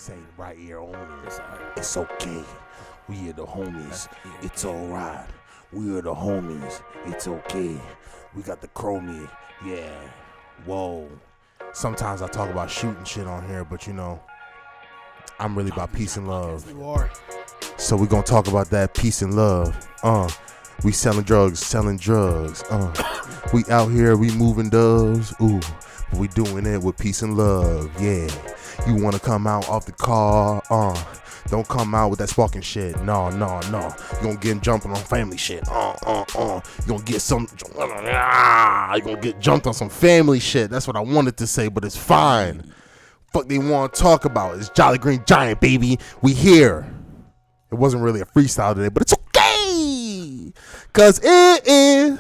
saying right here only. It's okay. We are the homies. It's alright. We are the homies. It's okay. We got the chromie. Yeah. Whoa. Sometimes I talk about shooting shit on here, but you know, I'm really about peace and love. You are. So we're gonna talk about that peace and love. We selling drugs. We out here, we moving doves. Ooh, but we doing it with peace and love. Yeah. You wanna come out off the car? Don't come out with that sparking shit. No. You gonna get jumping on family shit. You gonna get you gonna get jumped on some family shit. That's what I wanted to say, but it's fine. Fuck they want to talk about. It's Jolly Green Giant, baby. We here. It wasn't really a freestyle today, but it's okay. Cause it is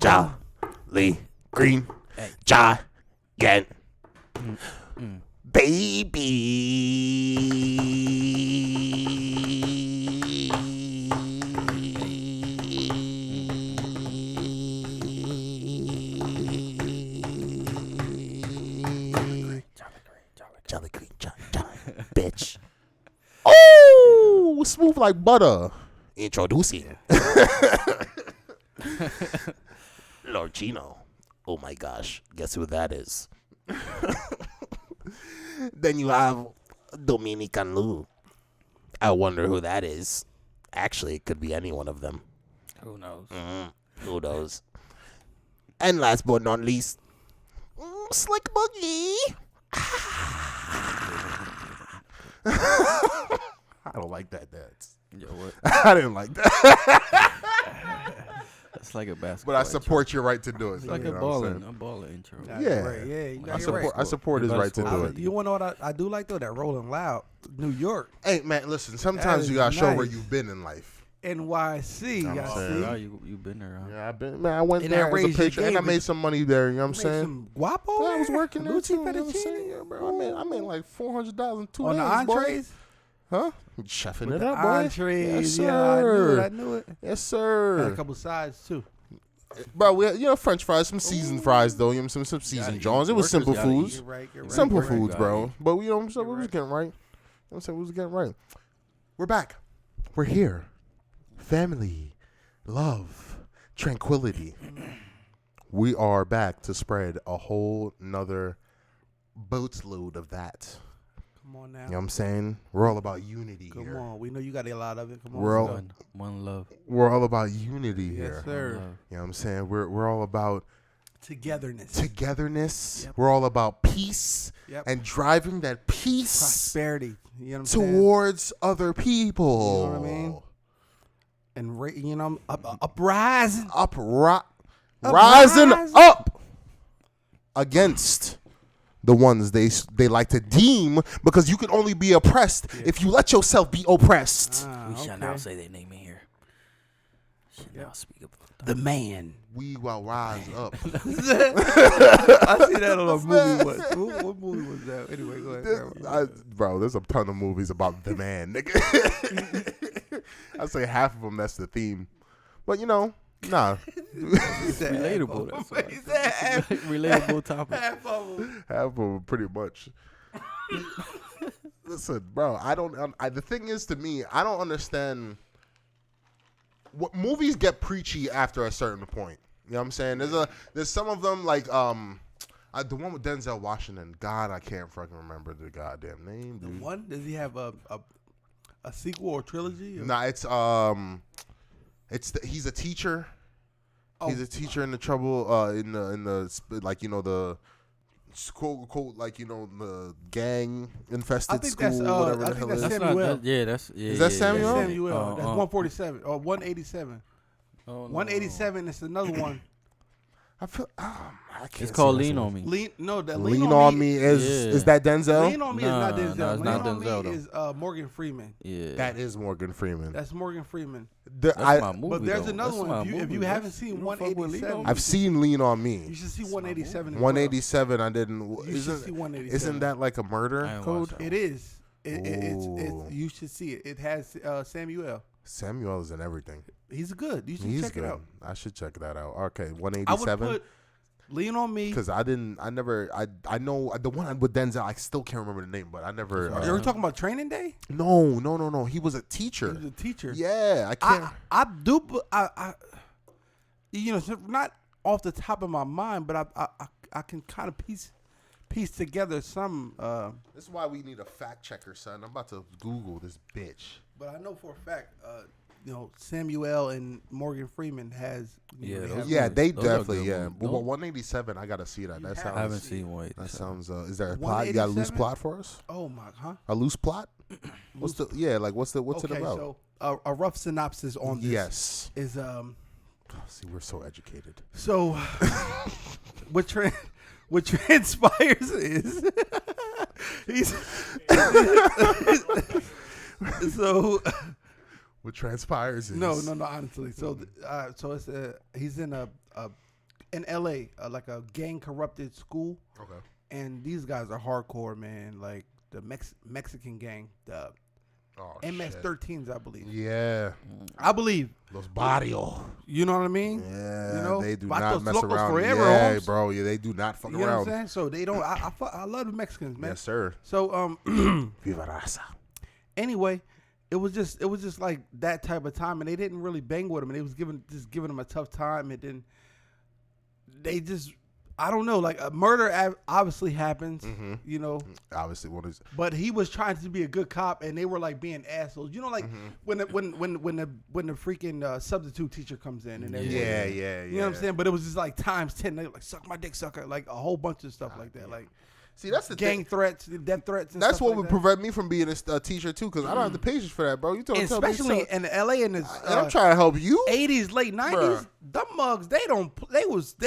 Jolly Green Giant. Jolly Green Giant, bitch. Oh, smooth like butter. Introducing Lord Chino. Oh my gosh, guess who that is? Then you have Dominican Lu. I wonder who that is. Actually, it could be any one of them. Who knows? Who knows? And last but not least, Slick Boogie. I don't like that dance. Yo, what? I didn't like that. That's like a basketball. But I support your right to do it. It's like a balling intro. Yeah. Right. Yeah, you got I support his right to do it. You want to know what I do like though? That Rolling Loud, New York, Hey man, listen. Sometimes you gotta show where you've been in life. NYC. I'm Y'all saying. see? You been there, huh? Yeah, I've been. Man, I went And there that as a raised your patron, and game, I made some money there. You know what I'm Make saying? some guapo. Yeah, I was working there too. Lucy You know what I'm saying? fettuccine. Yeah, bro. I made like $400 in 2 On days. the entrees. Boy. Huh? Chefing With it the up, boy. entrees. Yes, Yeah, sir. I knew it. Yes, Had sir. a couple sides too. Bro, we had, French fries, some seasoned fries though. You know, some seasoned Johns. It was simple foods. Get right. Simple Get right. foods, bro. But we, we was right. getting right. You know what I'm saying? We was getting right. We're back. We're here. Family, love, tranquility. We are back to spread a whole nother boatload of that. Come on now. You know what I'm saying? We're all about unity Come here. on. We know you got a lot of it. Come on. We're all, One love. we're all about unity here. Yes, sir. You know what I'm saying? We're all about Togetherness. Yep. We're all about peace Yep. and driving that peace Prosperity. You know what I'm saying? towards other people. You know what I mean? And uprising. Rising up against the ones they like to deem, because you can only be oppressed if you let yourself be oppressed. We shall now say their name in here. Shall now speak about The man. We will rise up. I see that on a movie. What movie was that? Anyway, go ahead. Bro, there's a ton of movies about the man, nigga. I'd say half of them, that's the theme. But, nah. relatable. That's why. Relatable topic. Half of them. Half of them, pretty much. Listen, bro, the thing is, to me, I don't understand. What movies get preachy after a certain point. You know what I'm saying? There's some of them like the one with Denzel Washington. God, I can't fucking remember the goddamn name. Dude. The one? Does he have a sequel or trilogy? Or? Nah, he's a teacher. Oh. He's a teacher in the trouble in the quote the gang infested school, whatever the hell it is. That's Samuel. Is that Samuel? That's Samuel. That's 147 or 187. Oh, no. 187 is another one. I feel I can't. It's called say Lean that. on Me. Lean on Me is that Denzel? Lean on Me is not Denzel. No, it's not Lean on Denzel, Me is Morgan Freeman. Yeah. That is Morgan Freeman. That's Morgan Freeman. That's my movie. But there's though. another That's one. my If you movie. haven't seen You don't fuck with Lean 187, on Me? I've seen Lean on you Me. should see 187. 187. I didn't. You should see 187. Isn't that like a I murder ain't code? watched that. It is. It's Ooh. you should see it. It has Samuel. Samuel is in everything. He's good. You should He's check good. it out. I should check that out. Okay, I would 187. put Lean on Me. Because I know the one with Denzel. I still can't remember the name, but I never. You were talking about Training Day? No. He was a teacher. He was a teacher. Yeah, I can't. I do. You know, not off the top of my mind, but I can kind of piece together some. This is why we need a fact checker, son. I'm about to Google this bitch. But I know for a fact, you know, Samuel and Morgan Freeman has. They definitely. Well, 187. I gotta see that. That sounds. I haven't seen one. That sounds. Is there a plot? You got a loose plot for us? Oh my, huh? A loose plot? What's it about? So a rough synopsis on this. Yes. Is See, we're so educated. So what transpires is he's so. What transpires is No, honestly. So, so it's he's in in L.A. Like a gang corrupted school. Okay. And these guys are hardcore, man. Like the Mexican gang, the MS-13s, I believe. Yeah. I believe. Los Barrios. You know what I mean? Yeah. You know? They do not mess around. Forever, yeah, homes. bro. Yeah, they do not fuck You know around. what I'm saying? So they don't. I love the Mexicans, man. Yes, sir. So Viva Raza. anyway, it was just like that type of time, and they didn't really bang with him, and they was giving him a tough time, and then they just, I don't know, like a murder obviously happens, you know. Obviously, what is? But he was trying to be a good cop, and they were like being assholes, you know, like when the freaking substitute teacher comes in and everything. Yeah. You know what I'm saying? But it was just like times 10. They were like, suck my dick, sucker, like a whole bunch of stuff like that, like. See, that's the gang thing. threats, death threats. And that's stuff what like would that. prevent me from being a teacher too, because I don't have the patience for that, bro. You tell me, especially in LA in this. and I'm trying to help you. 80s, late 90s, them mugs, they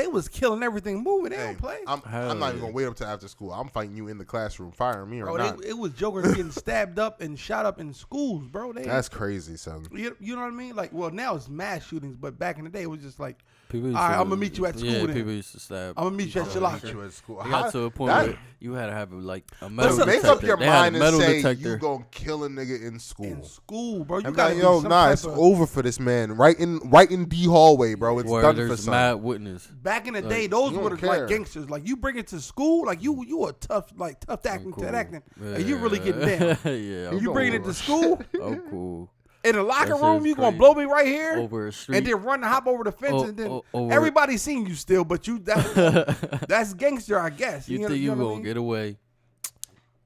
was killing everything moving. They don't play. I'm not even gonna wait up till after school. I'm fighting you in the classroom, firing me or not. It was jokers getting stabbed up and shot up in schools, bro. That's crazy, son. You know what I mean? Like, well, now it's mass shootings, but back in the day, it was just like, all right, I'm gonna meet you at school. Yeah, then. people used to stab. I'm gonna meet you at Shalaka. It got to a point where you had to have like a metal Listen, detector. make up your They had a mind and metal say detector. you gonna kill a nigga in school. In school, bro. You I'm gotta like, be yo, some nah, type it's of, over for this man. Right in D hallway, bro. It's where done for there's some. mad witness. Back in the day, those you were don't like care. gangsters. Like you bring it to school, like you a tough acting, Cool. and Yeah. you really getting down. Yeah, And you bringing it to school Oh, cool. in the locker That room, shit's you gonna crazy. blow me right here, Over a street. and then run and hop over the fence, and then over- everybody's seen you still, but you that's gangster, I guess. You know, think you know what I gonna mean? get away?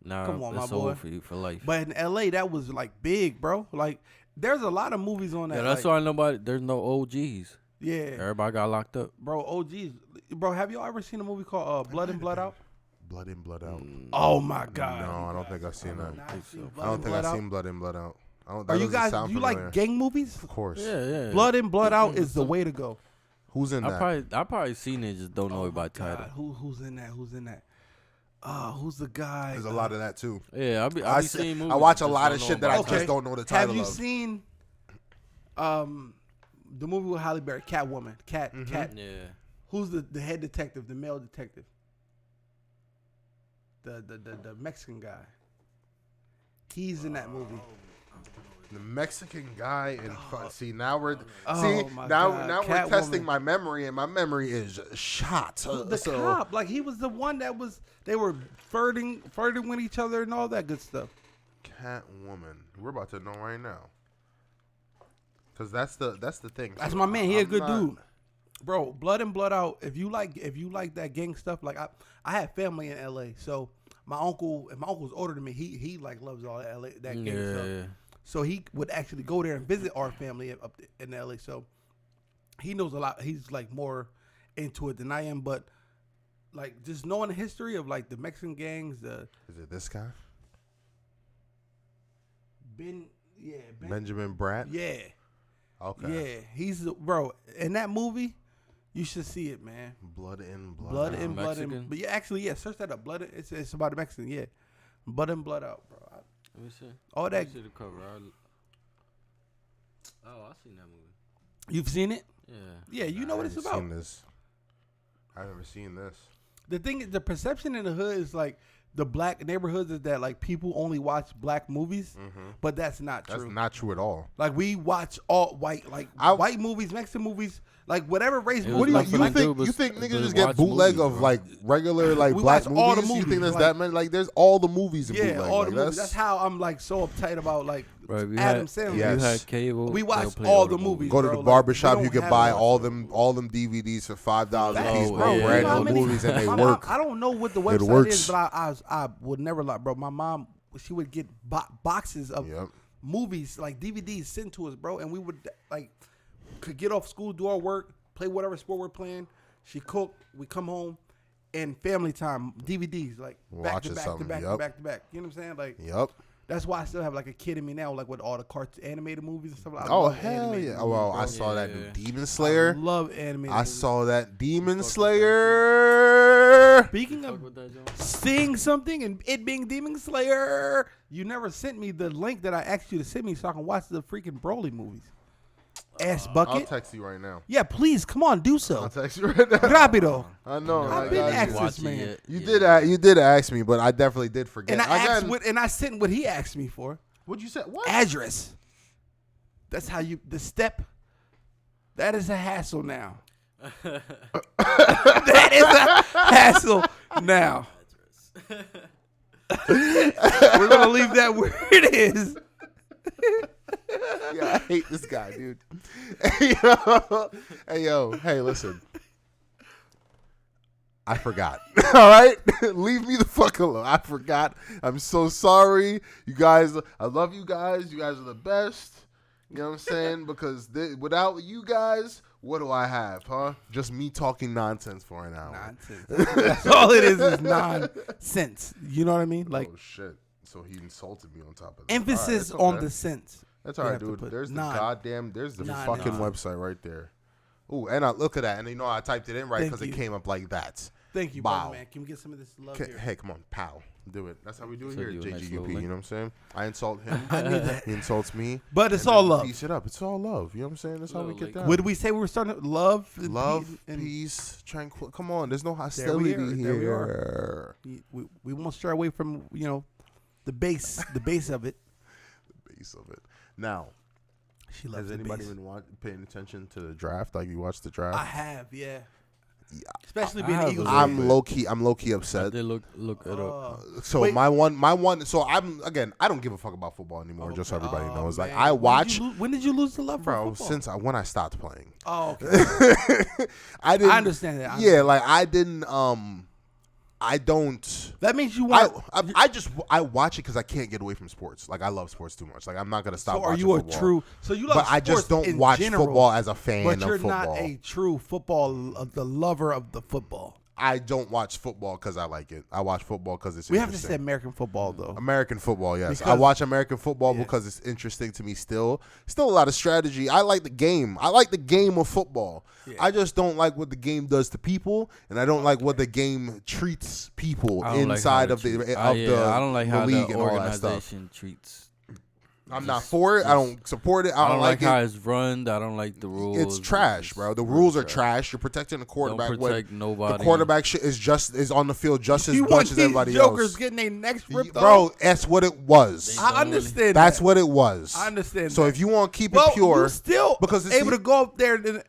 Nah, Come on, it's my boy. over for you for life. But in LA, that was like big, bro. Like there's a lot of movies on that. Yeah, that's like, why there's no OGs. Yeah, Everybody got locked up. bro. OGs, bro. Have y'all ever seen a movie called Blood In, Blood Out? Blood in, blood out. Oh my God. No, I don't think I've seen that. Not seen I don't think Blood I've Out? seen Blood in, blood out. That Are you doesn't guys? sound Do you familiar. like gang movies? Of course. Yeah. Blood In, Blood Out is the way to go. Who's in that? I probably seen it, just don't know it by title. God, who's in that? Who's in that? Who's the guy? There's a lot of that too. Yeah, I be seeing movies. I watch a just lot don't of know shit that by I title. just don't know the title Have you of. seen the movie with Halle Berry, Catwoman? Cat. Yeah. Who's the head detective, the male detective? The Mexican guy. He's in that movie. The Mexican guy in see now we're my now God. we're testing Catwoman. my memory, and my memory is shot. The So cop, like he was the one that was. They were flirting with each other and all that good stuff. Catwoman, we're about to know right now. Cause that's the thing. That's So my man. He a I'm good not- dude, bro. Blood In, Blood Out. If you like that gang stuff, like I have family in L.A., so my uncle's older than me. He like loves all that LA, that gang stuff. Yeah. So he would actually go there and visit our family up in LA. So he knows a lot. He's like more into it than I am. But like just knowing the history of like the Mexican gangs, Is it this guy? Benjamin Bratt. Yeah, Okay. yeah. He's bro in that movie. You should see it, man. Blood in, blood, Blood out. In, Blood In. Mexican? But yeah, actually, yeah. Search that up. Blood In. It's about the Mexican. Yeah, Blood In, Blood Out, bro. Let me see. All Let that. me see the cover. I seen that movie. You've seen it? Yeah. Yeah, you know what it's I about. haven't seen this. I've never seen this. The thing is, the perception in the hood is like the black neighborhoods is that like people only watch black movies, but that's not true. That's not true at all. Like we watch all white, like white movies, Mexican movies, like whatever race. It was movie. What do like you think the niggas just watch get bootleg movies, of bro. like regular like We black watch movies? all the You movies, think there's like- that many? Like there's all the movies in Yeah, bootleg. all like, the movies. That's how I'm like so uptight about like Bro, if you Adam had, Sandler. if Yes. you had cable. We they'll watch play all the movies. Go to bro. the Like, barbershop, we you don't can buy have- all them DVDs for $5 a piece, Oh, bro. yeah. Brand You know how new many- movies and they My work. Mom, I don't know what the website works. is, but I would never lie, bro. My mom, she would get boxes of Yep. movies, like DVDs, sent to us, bro, and we would like could get off school, do our work, play whatever sport we're playing. She cooked, we come home, and family time DVDs, like back Watching to back something, to back yep. to back to back. You know what I'm saying? Like Yep. that's why I still have like a kid in me now, like with all the animated movies and stuff. I Oh love hell animated yeah! movies, Well, bro. I saw that new Yeah. Demon I Slayer. love animated. I movies. saw that Demon Slayer. Speaking Fuck of with that, Joe. seeing something and it being Demon Slayer, you never sent me the link that I asked you to send me so I can watch the freaking Broly movies. Ass I'll bucket. text you right now. Yeah, please, come on, do I'll so. text you right now. Rapido. I know. I've I been got asking you. this man. You did ask me, but I definitely did forget. And I asked Again, and I sent what he asked me for. what'd you say? What? Address. That's how you the step. That is a hassle now. That is a hassle now. We're gonna leave that where it is. Yeah, I hate this guy, dude. Hey, listen. I forgot. All right? Leave me the fuck alone. I forgot. I'm so sorry. You guys, I love you guys. You guys are the best. You know what I'm saying? Because without you guys, what do I have, huh? Just me talking nonsense for an hour. Nonsense. That's all it is nonsense. You know what I mean? Like Oh, shit. So he insulted me on top of that. emphasis All right, on okay. the sense. That's You all right, have to dude. put There's the non. there's the Non, fucking non. website right there. Ooh, and I look at that, and I typed it in right Thank because it you. came up like that. Thank you, Wow. brother, man. Can we get some of this love Okay, here? hey, come on, pal. Do it. That's how we do it So here at do a nice JGUP. little You link. know what I'm saying? I insult him. I need that. He insults me. But it's and all then we love. Piece it up. It's all love. You know what I'm saying? That's how we Little get link. down. What did we say we were starting to love? And Love, peace, and peace, tranquil. Come on, there's no There we hostility are. There we here. we won't stray away from, the base of it. Base of it. Now, She loves has the anybody base. been paying attention to the draft? Like you watched the draft? I have, yeah. Yeah. Especially I being have an Eagles a fan. little I'm low key I upset. did look it up. So Wait. my one. So I don't give a fuck about football anymore. Just so everybody Oh, knows. Like man. I When did watch, you when did you lose the love for bro, football? when I stopped playing. Oh, okay. I didn't. I understand that. Yeah, like I didn't. I don't. That means you want. I watch it because I can't get away from sports. Like I love sports too much. Like I'm not gonna stop. So are watching you a football. true? So you love. But I just sports don't in watch general, football as a fan But you're of football. not a true football, the lover of the football. I don't watch football because I like it. I watch football because it's We have to interesting. say American football though. American football, yes. I Because- watch American football Yeah. because it's interesting to me still. Still a lot of strategy. I like the game. I like the game of football. Yeah. I just don't like what the game does to people, and I don't like what the game treats people I don't like inside how of it the treats- of the, I don't like the how league the and all that stuff. organization treats. I'm not for it. I don't support it. I don't like it. how it's run. I don't like the rules. It's trash, bro. The rules are trash. You're protecting the quarterback. Don't when protect nobody. The quarterback shit is on the field just as You much want as these everybody jokers else. getting their necks ripped off? Bro, that's what it was. I understand. That's that. what it was. I understand. So that. if you want to keep well, it pure, you still because it's able to go up there and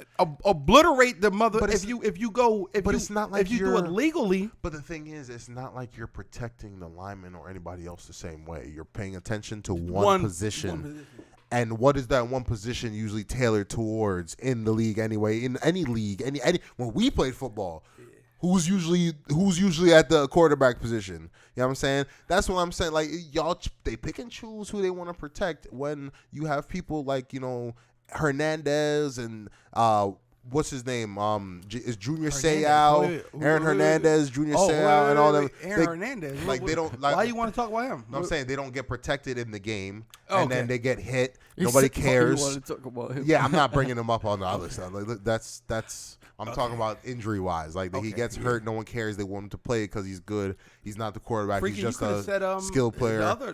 obliterate the mother. But If you go, but it's not like if you do you're- it legally. But the thing is, it's not like you're protecting the lineman or anybody else the same way. You're paying attention to one position. And what is that one position usually tailored towards in the league anyway? In any league, any when we played football, who's usually at the quarterback position? You know what I'm saying? That's what I'm saying. Like y'all, they pick and choose who they want to protect when you have people like Hernandez and what's his name? Is Junior Seau, Aaron Hernandez, Junior Seau, and all them. Aaron Hernandez. Like they don't. Like, why you want to talk about him? no, I'm saying they don't get protected in the game, Okay. and then they get hit. You Nobody said why you cares. wanna talk about him. Yeah, I'm not bringing him up on the other side. Like that's. I'm talking about injury wise. Like he Okay, gets hurt, no one cares. They want him to play because he's good. He's not the quarterback. Freaky, He's just you could a have said skill player. The other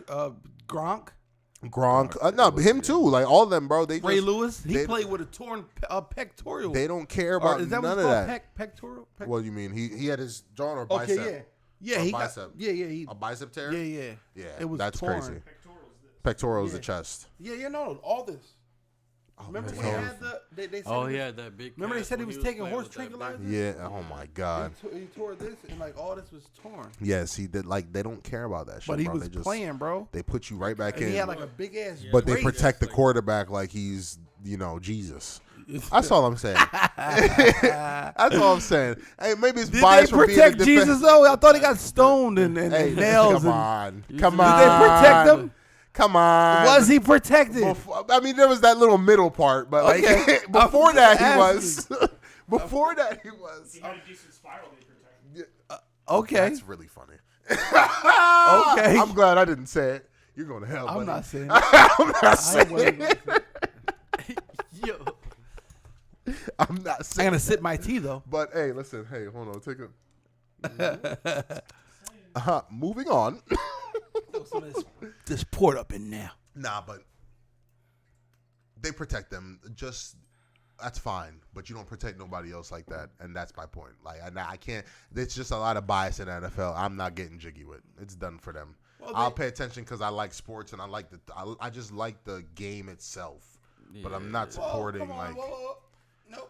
Gronk. Gronk. No, but him too. Like all of them, bro. They Ray just, Lewis, he they- played with a torn pectoral. They don't care Or about is that none what's of called that. Pectoral? What do you mean? He had his jaw or Okay, bicep? yeah, Or he bicep. got, yeah, A bicep tear? yeah. Yeah, It was that's torn. crazy. Pectoral is the Yeah. chest. Yeah, no, all this. Remember man. when he had they said Oh, he was- yeah, that big. Remember they cast said he when was taking playing horse with that big- tranquilizers? Yeah. Oh my God. He tore this and like all this was torn. Yes, he did. Like they don't care about that shit. But he bro. was They just, playing, bro. They put you right back And in. he had like a big ass. but they brace. protect the quarterback like he's, Jesus. That's all I'm saying. That's all I'm saying. Hey, maybe it's Did they biased from being a protect defense. Jesus though? I thought he got stoned and Hey, nails. come on, come Did on. they protect him? Come on. Was he protected? I mean, there was that little middle part, but like Okay. before I'm that, just he was. Before that, he was. He had a decent spiral they protected. Okay. That's really funny. Okay. I'm glad I didn't say it. You're going to hell, I'm buddy. not saying it. I'm not I saying wasn't it. gonna say it. Yo. I'm not I'm saying gonna sip my tea though. But hey, listen. Hey, hold on. Take a. Moving on. Just poured up in there. Nah, but they protect them. Just that's fine, but you don't protect nobody else like that, and that's my point. Like I can't. There's just a lot of bias in the NFL. I'm not getting jiggy with. It's done for them. Well, I'll pay attention because I like sports and I like I just like the game itself. But I'm not supporting like. Nope. what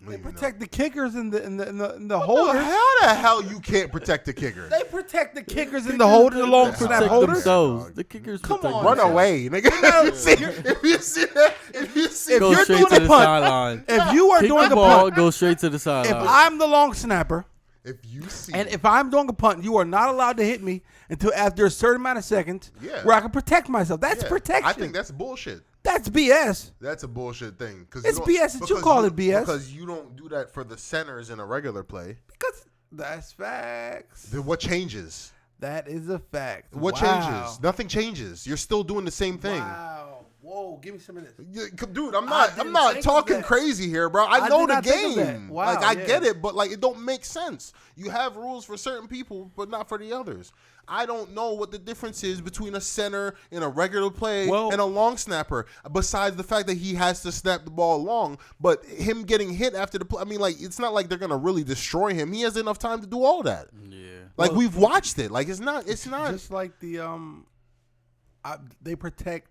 do They you mean, protect the kickers and the no? holders. How the hell you can't protect the kicker? They protect the kickers and the holders, the long snap Protect holders. themselves. The kickers Come protect on, Run themselves. away, nigga. if you see that, if you see Go you're straight doing to a the punt, sideline. If you are Kick doing the a ball, punt, go straight to the if sideline. I'm the long snapper, if you see and if I'm doing a punt, you are not allowed to hit me until after a certain amount of seconds Yeah. where I can protect myself. That's Yeah, protection. I think that's bullshit. That's BS. That's a bullshit thing. Cause It's you don't- BS that you because call it BS. Because you don't do that for the centers in a regular play. Because that's facts. Then what changes? That is a fact. What Wow. changes? Nothing changes. You're still doing the same thing. Wow. Whoa, give me some of this. Dude, I'm didn't not think of talking that. crazy here, bro. I I know did the not think of that. game. Wow, Like I yeah. get it, but like it don't make sense. You have rules for certain people, but not for the others. I don't know what the difference is between a center in a regular play and a long snapper, besides the fact that he has to snap the ball long. But him getting hit after the play, I mean, like it's not like they're gonna really destroy him. He has enough time to do all that. Yeah. Like we've watched it. Like it's not. Just like the they protect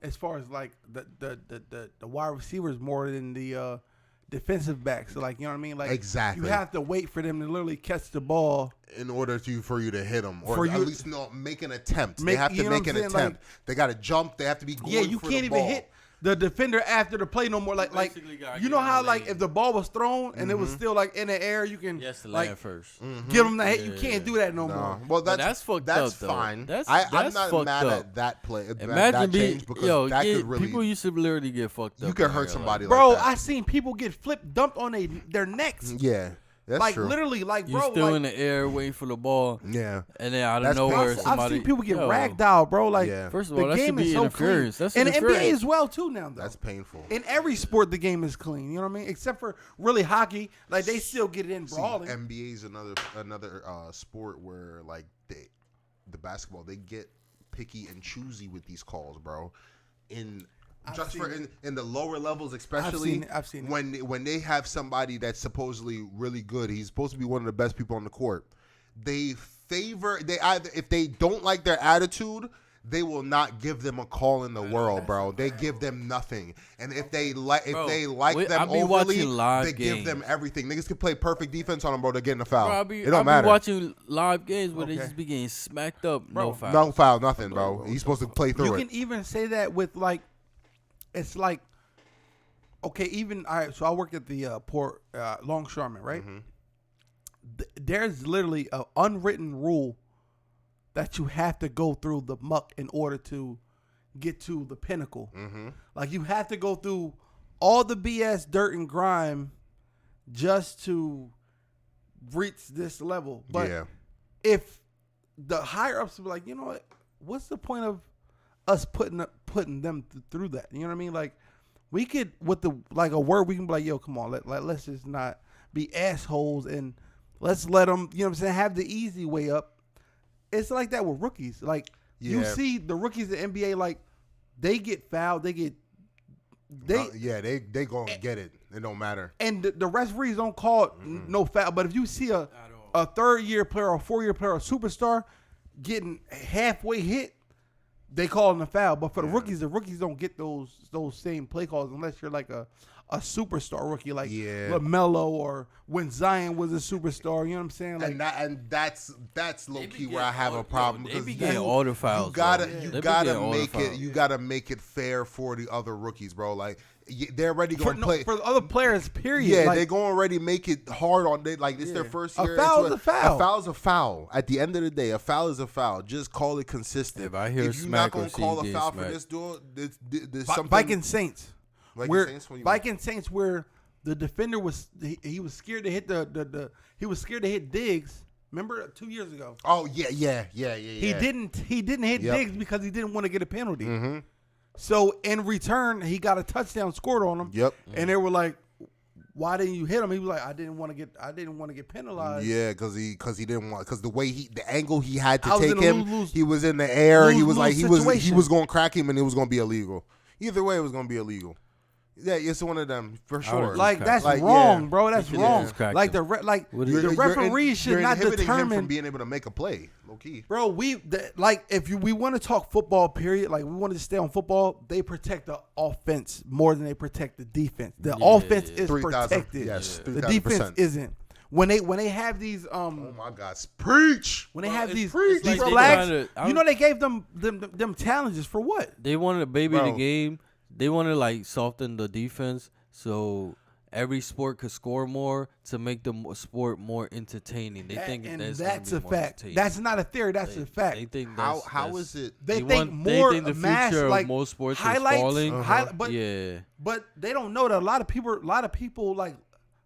as far as like the wide receivers more than the defensive backs. So like you know what I mean? Like Exactly. you have to wait for them to literally catch the ball. In order for you to hit him, or For at you- least make an attempt. They Make- have to you know make what an I'm saying? attempt. They got to jump. They have to be going Yeah, you for can't the even ball. hit the defender after the play no more. Like basically gotta you get know in how the like lane. if the ball was thrown and it Mm-hmm. was still like in the air, you can Yes, to like land first. give them the hit. You Yeah, can't yeah. do that no No. more. Well, that's fucked that's up, though. fine. That's I'm not fucked mad up. at that play. Imagine that being change because yo. that yeah, could really people used to literally get fucked up. you could in hurt real somebody life. Bro, like that. I seen people get flipped, dumped on their necks. Yeah, that's Like true. literally, like You bro, still like, in the air waiting for the ball, Yeah, and then out of That's nowhere painful. somebody. I've seen people get yo, ragdolled, bro. Like Yeah. First of the all, that should game be is so interference. clean. That's and the NBA interference. as well too now. Though. that's painful. In every sport, the game is clean. You know what I mean? Except for really hockey, like they still get it in brawling. NBA is another sport where like the basketball they get picky and choosy with these calls, bro. In the lower levels, especially I've seen it. when they have somebody that's supposedly really good, he's supposed to be one of the best people on the court. They either if they don't like their attitude, they will not give them a call in the world, bro. They give them nothing, and if they like them I be overly, watching live they give games. them everything. Niggas can play perfect defense on them, bro. They're getting a foul. Bro, It don't I be matter. watching live games where they Okay. just be getting smacked up. No Bro, foul. No foul, nothing, bro. He's supposed to play through You it. can even say that with like, it's like, okay, even all right. So I worked at the port longshoreman, right? Mm-hmm. There's literally an unwritten rule that you have to go through the muck in order to get to the pinnacle. Mm-hmm. Like you have to go through all the BS, dirt, and grime just to reach this level. But Yeah. if the higher ups be like, you know what, what's the point of us putting them through that? You know what I mean? Like we could with the like a word we can be like, yo, come on, let's just not be assholes and let's let them, you know what I'm saying, have the easy way up. It's like that with rookies. Like you Yeah. see the rookies in the NBA, like they get fouled. They gonna get it. It don't matter. And the referees don't call no foul. But if you see a 3rd-year player or a 4-year player or a superstar getting halfway hit, they call them a foul. But for the rookies don't get those same play calls unless you're like a superstar rookie like LaMelo or when Zion was a superstar. You know what I'm saying? Like, and that's low key where I have a problem. They be getting all the fouls. You gotta make it fair for the other rookies, bro. Like they're already gonna play for the other players. Period. Yeah, like, they're gonna already make it hard on they. Like it's their first year. A foul is a foul. A foul is a foul. At the end of the day, a foul is a foul. Just call it consistent. If I hear you're not gonna call a foul smack. for this dude, there's something. Vikings Saints. Vikings Saints where the defender was he was scared to hit he was scared to hit Diggs. Remember 2 years ago? Oh yeah. He didn't hit Diggs because he didn't want to get a penalty. Mm-hmm. So in return, he got a touchdown scored on him. Yep. And they were like, "Why didn't you hit him?" He was like, "I didn't want to get penalized." Yeah, because he didn't want the way the angle he had to I was take in a him. lose-lose- He was in the air. He was lose-lose he situation. was going to crack him, and it was going to be illegal. Either way, it was going to be illegal. Yeah, it's one of them for sure. Like that's Like, wrong, yeah. bro. That's You wrong. just cracked Like him. the referee should you're not inhibiting him determine. from being able to make a play. Low key. Bro, we want to talk football, period. Like we want to stay on football. They protect the offense more than they protect the defense. The offense is 3,000 protected. yes, the defense 3,000%. isn't. When they have these Oh my God, preach. when they have it's these like they flags, tryna- you know they gave them challenges for what? They wanted to baby Bro. the game. They want to like soften the defense so every sport could score more to make the sport more entertaining. They think that's a more fact. entertaining. That's not a theory. That's a fact. They think How that's, is it? They they think want- more they think the mass, future like of most sports highlights, is falling. but Yeah. but they don't know that a lot of people like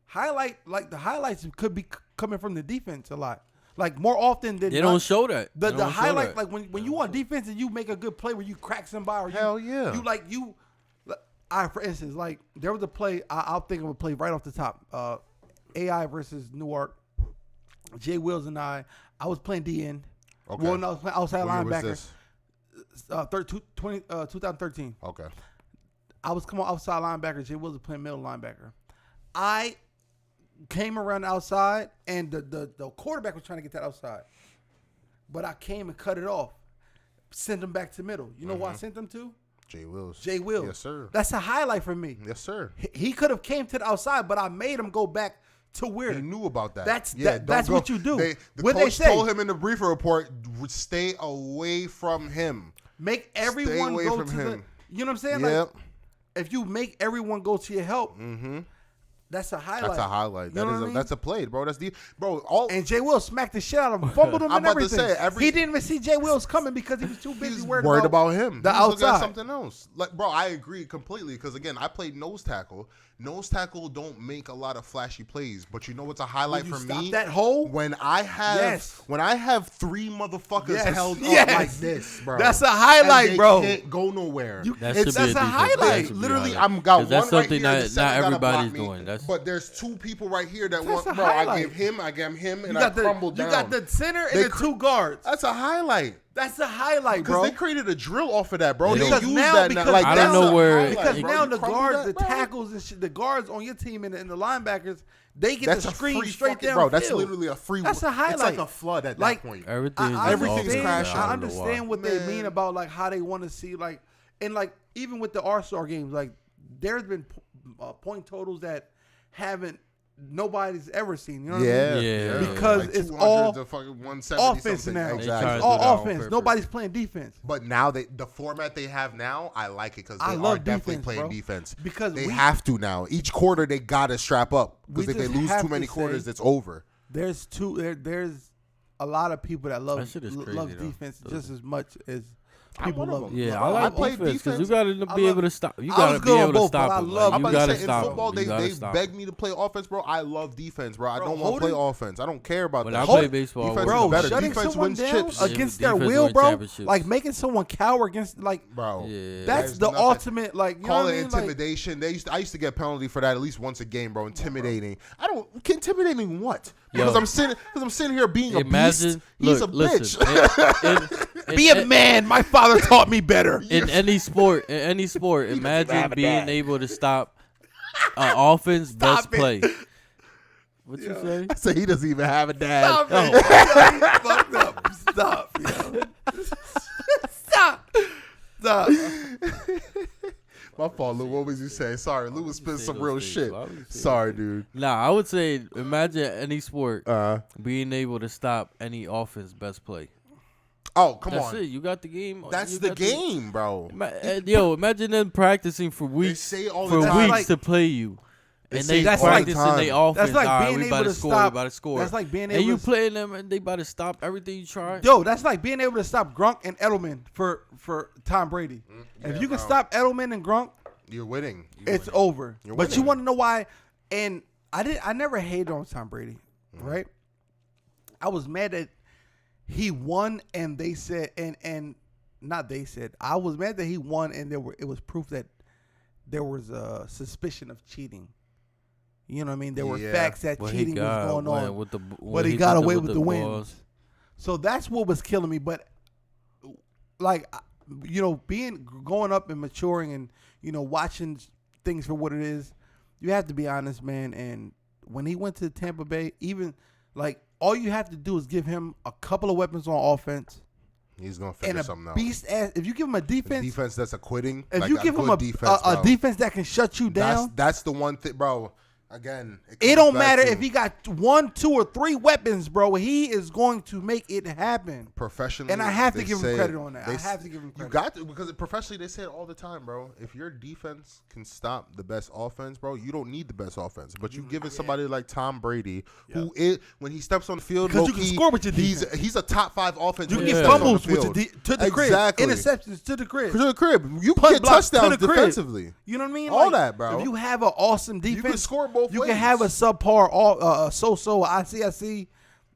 the highlights could be coming from the defense a lot. Like more often than They not, don't show that. the They don't show highlight that. like when you on defense and you make a good play where you crack somebody. Or Hell yeah. For instance, like there was a play. I'll think of a play right off the top. AI versus Newark. Jay Wills and I was playing DN. Okay. Well, no, I was playing outside What year was linebacker. this? 2013. Okay. I was coming outside linebacker. Jay Wills was playing middle linebacker. I came around the outside, and the quarterback was trying to get that outside. But I came and cut it off. Sent him back to middle. You know who I sent him to? Jay Wills. Jay Wills. Yes, sir. That's a highlight for me. Yes, sir. He could have came to the outside, but I made him go back to where. He knew about that. That's don't that's go. what you do. The What coach they say? told him in the briefer report, stay away from him. Make everyone away go from to the. him. You know what I'm saying? Yep. Like, if you make everyone go to your help, Mm-hmm. that's a highlight. That's a highlight. You know what I mean? That's a play, bro. That's all. And Jay Wills smacked the shit out of him, fumbled him, I'm and about to everything. say, He didn't even see Jay Wills coming because he was too busy He's worried about him. the He was looking at outside. something else. Like, bro, I agree completely because again, I played nose tackle. Nose tackle don't make a lot of flashy plays, but you know what's a highlight When you for stop me? that hole? When I have three motherfuckers Yes. held Yes. up like this, bro. That's a highlight, and they bro. Can't go nowhere. That It's- should be that's a defense. highlight. That should be Literally, highlight. I'm got 'Cause that's one right something here. that The center not gotta block everybody's me. doing. That's But there's two people right here that That's want, a bro. I highlight. gave him, and You I got the crumbled down. you got the center They and the cr- two guards. That's a highlight. That's a highlight, Because bro. they created a drill off of that, bro. They They don't- used Because that now- now. Like, I that's don't know a where highlight, Because bro. now You the crumble guards, that, the bro. tackles and shit, the guards on your team and the linebackers, they get That's the a screen free straight fucking, down. bro. That's literally a free. That's a highlight. It's like a flood at Like, that point. everything is Everything's just crashing. I I don't know why. understand what they Man. mean about like how they want to see like, and like even with the All-Star games, like there's been point totals that nobody's ever seen. You know what I mean? Yeah. Because it's all 200 to fucking 170 offense something. now. They Exactly. try to It's do all that on offense. purpose. Nobody's playing defense. But now the format they have now, I like it because I they are love definitely defense, playing bro. defense. Because they we- have to now. Each quarter they gotta strap up because We if they just lose have too to many say- quarters, it's over. There's there's a lot of people that love That shit is crazy, love though. defense just as much as I'm people one of love. them. Yeah, I I like play defense because you defense. got to be love- able to stop. You I got was to be good on able to both, but stop I them. love- Like, I'm you about got to to say in stop football them. You got they to stop beg me to play offense, bro. I love defense, bro. I Bro, don't want to play holding- offense. I don't care about When that. I play baseball, defense bro, is Bro, better. shutting Defense someone wins down chips. against their Defense will, wins bro. championships. Like making someone cower against, like Bro, Yeah. that's there's the nothing- ultimate. Like you Call know it what I mean? Like, intimidation. I used to get a penalty for that at least once a game, bro. Intimidating. I don't intimidating what? Because Yo. I'm sitting here being a Imagine, beast. He's look, a listen, bitch. be a man. My father father taught me better. In any sport, imagine being able to stop an offense best Stop it. play. What you say? I say he doesn't even have a dad. Stop Oh. it. Yo, you fucked up. Stop, yo. Stop. My fault, Lou. What was you saying? Sorry, Lou was spitting some those real things? shit. Why would you say Sorry, those dude. Nah, I would say imagine any sport Uh, being able to stop any offense best play. oh, come That's on. it. You got the game. That's You the got game, bro. Yo, imagine them practicing for They weeks say all for the time. weeks Like- to play you. They And say they that's like- practicing their offense. That's like All right, being we able about to to score. stop. We about to score. That's like being and able you to playing them, and they about to stop everything you try. Yo, that's like being able to stop Gronk and Edelman for Tom Brady. yeah, If you can bro. stop Edelman and Gronk, You're winning. it's over. You're But you winning. want to know why? And I never hated on Tom Brady, right? I was mad that he won, and they said, and not they said. I was mad that he won, and it was proof that there was a suspicion of cheating. You know what I mean? There were Yeah. facts that But cheating was going on. with the, But he got did away with the wins. balls. So that's what was killing me. But like, growing up and maturing and watching things for what it is, you have to be honest, man. And when he went to Tampa Bay, even like all you have to do is give him a couple of weapons on offense He's gonna and figure a something out. beast ass. If you give him a The defense, defense that's a quitting. if like you give him a defense, a bro. defense that can shut you down, That's the one thing, bro. Again, it comes don't back matter to if he got 1, 2, or 3 weapons, bro. He is going to make it happen. professionally, And I have to they give him say- credit on that. they I s- have to give him credit. You got to, because professionally they say it all the time, bro. If your defense can stop the best offense, bro, you don't need the best offense. But you give it somebody like Tom Brady, who is when he steps on the field, Because you can low-key, score with your he's defense. a top 5 offense. You when can he get steps on fumbles the with field. to the crib, Exactly. interceptions to the crib. To the crib. You can Punt get blocks to touchdowns the crib. defensively. You know what I mean? All that, bro. If you have an awesome defense, can score both You ways. can have a subpar, so-so, ICIC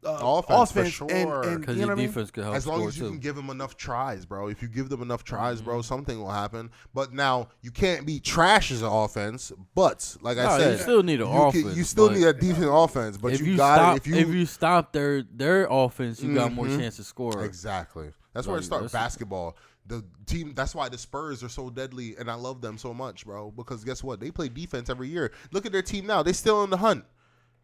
Offense, for sure. and Because you know your what I mean? defense could help As long score as you too. can give them enough tries, bro. If you give them enough tries, bro, something will happen. But now you can't be trash as an offense. But like I No, said, you still need an offense. You still but need a decent offense. But if you you got stop, it. if you stop their offense, you got more chance to score. Exactly. That's where it Like, starts. that's- Basketball. The team. That's why the Spurs are so deadly, and I love them so much, bro. Because guess what? They play defense every year. Look at their team now. They still in the hunt.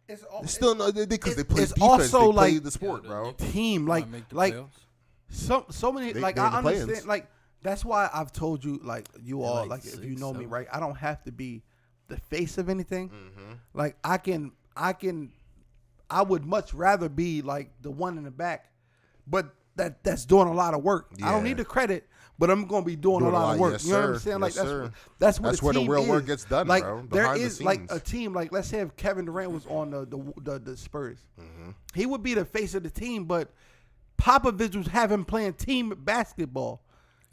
It's They still because they play it's defense. also they play like- the sport, bro. team, Might like make the like playoffs. so many. They- Like they're in I the play-ins. understand. Like that's why I've told you, like you all, like like if you 6, know me, 7. right? I don't have to be the face of anything. Mm-hmm. Like I would much rather be like the one in the back, but that's doing a lot of work. I don't Yeah. need the credit, but I'm gonna be doing a lot of work. yes, you know what sir. I'm saying? Yes, Like sir. that's what That's a where the team real work is. gets done, like, bro, There behind the is like scenes. a team. Like let's say if Kevin Durant was on the Spurs, he would be the face of the team, but Popovich was having playing team basketball.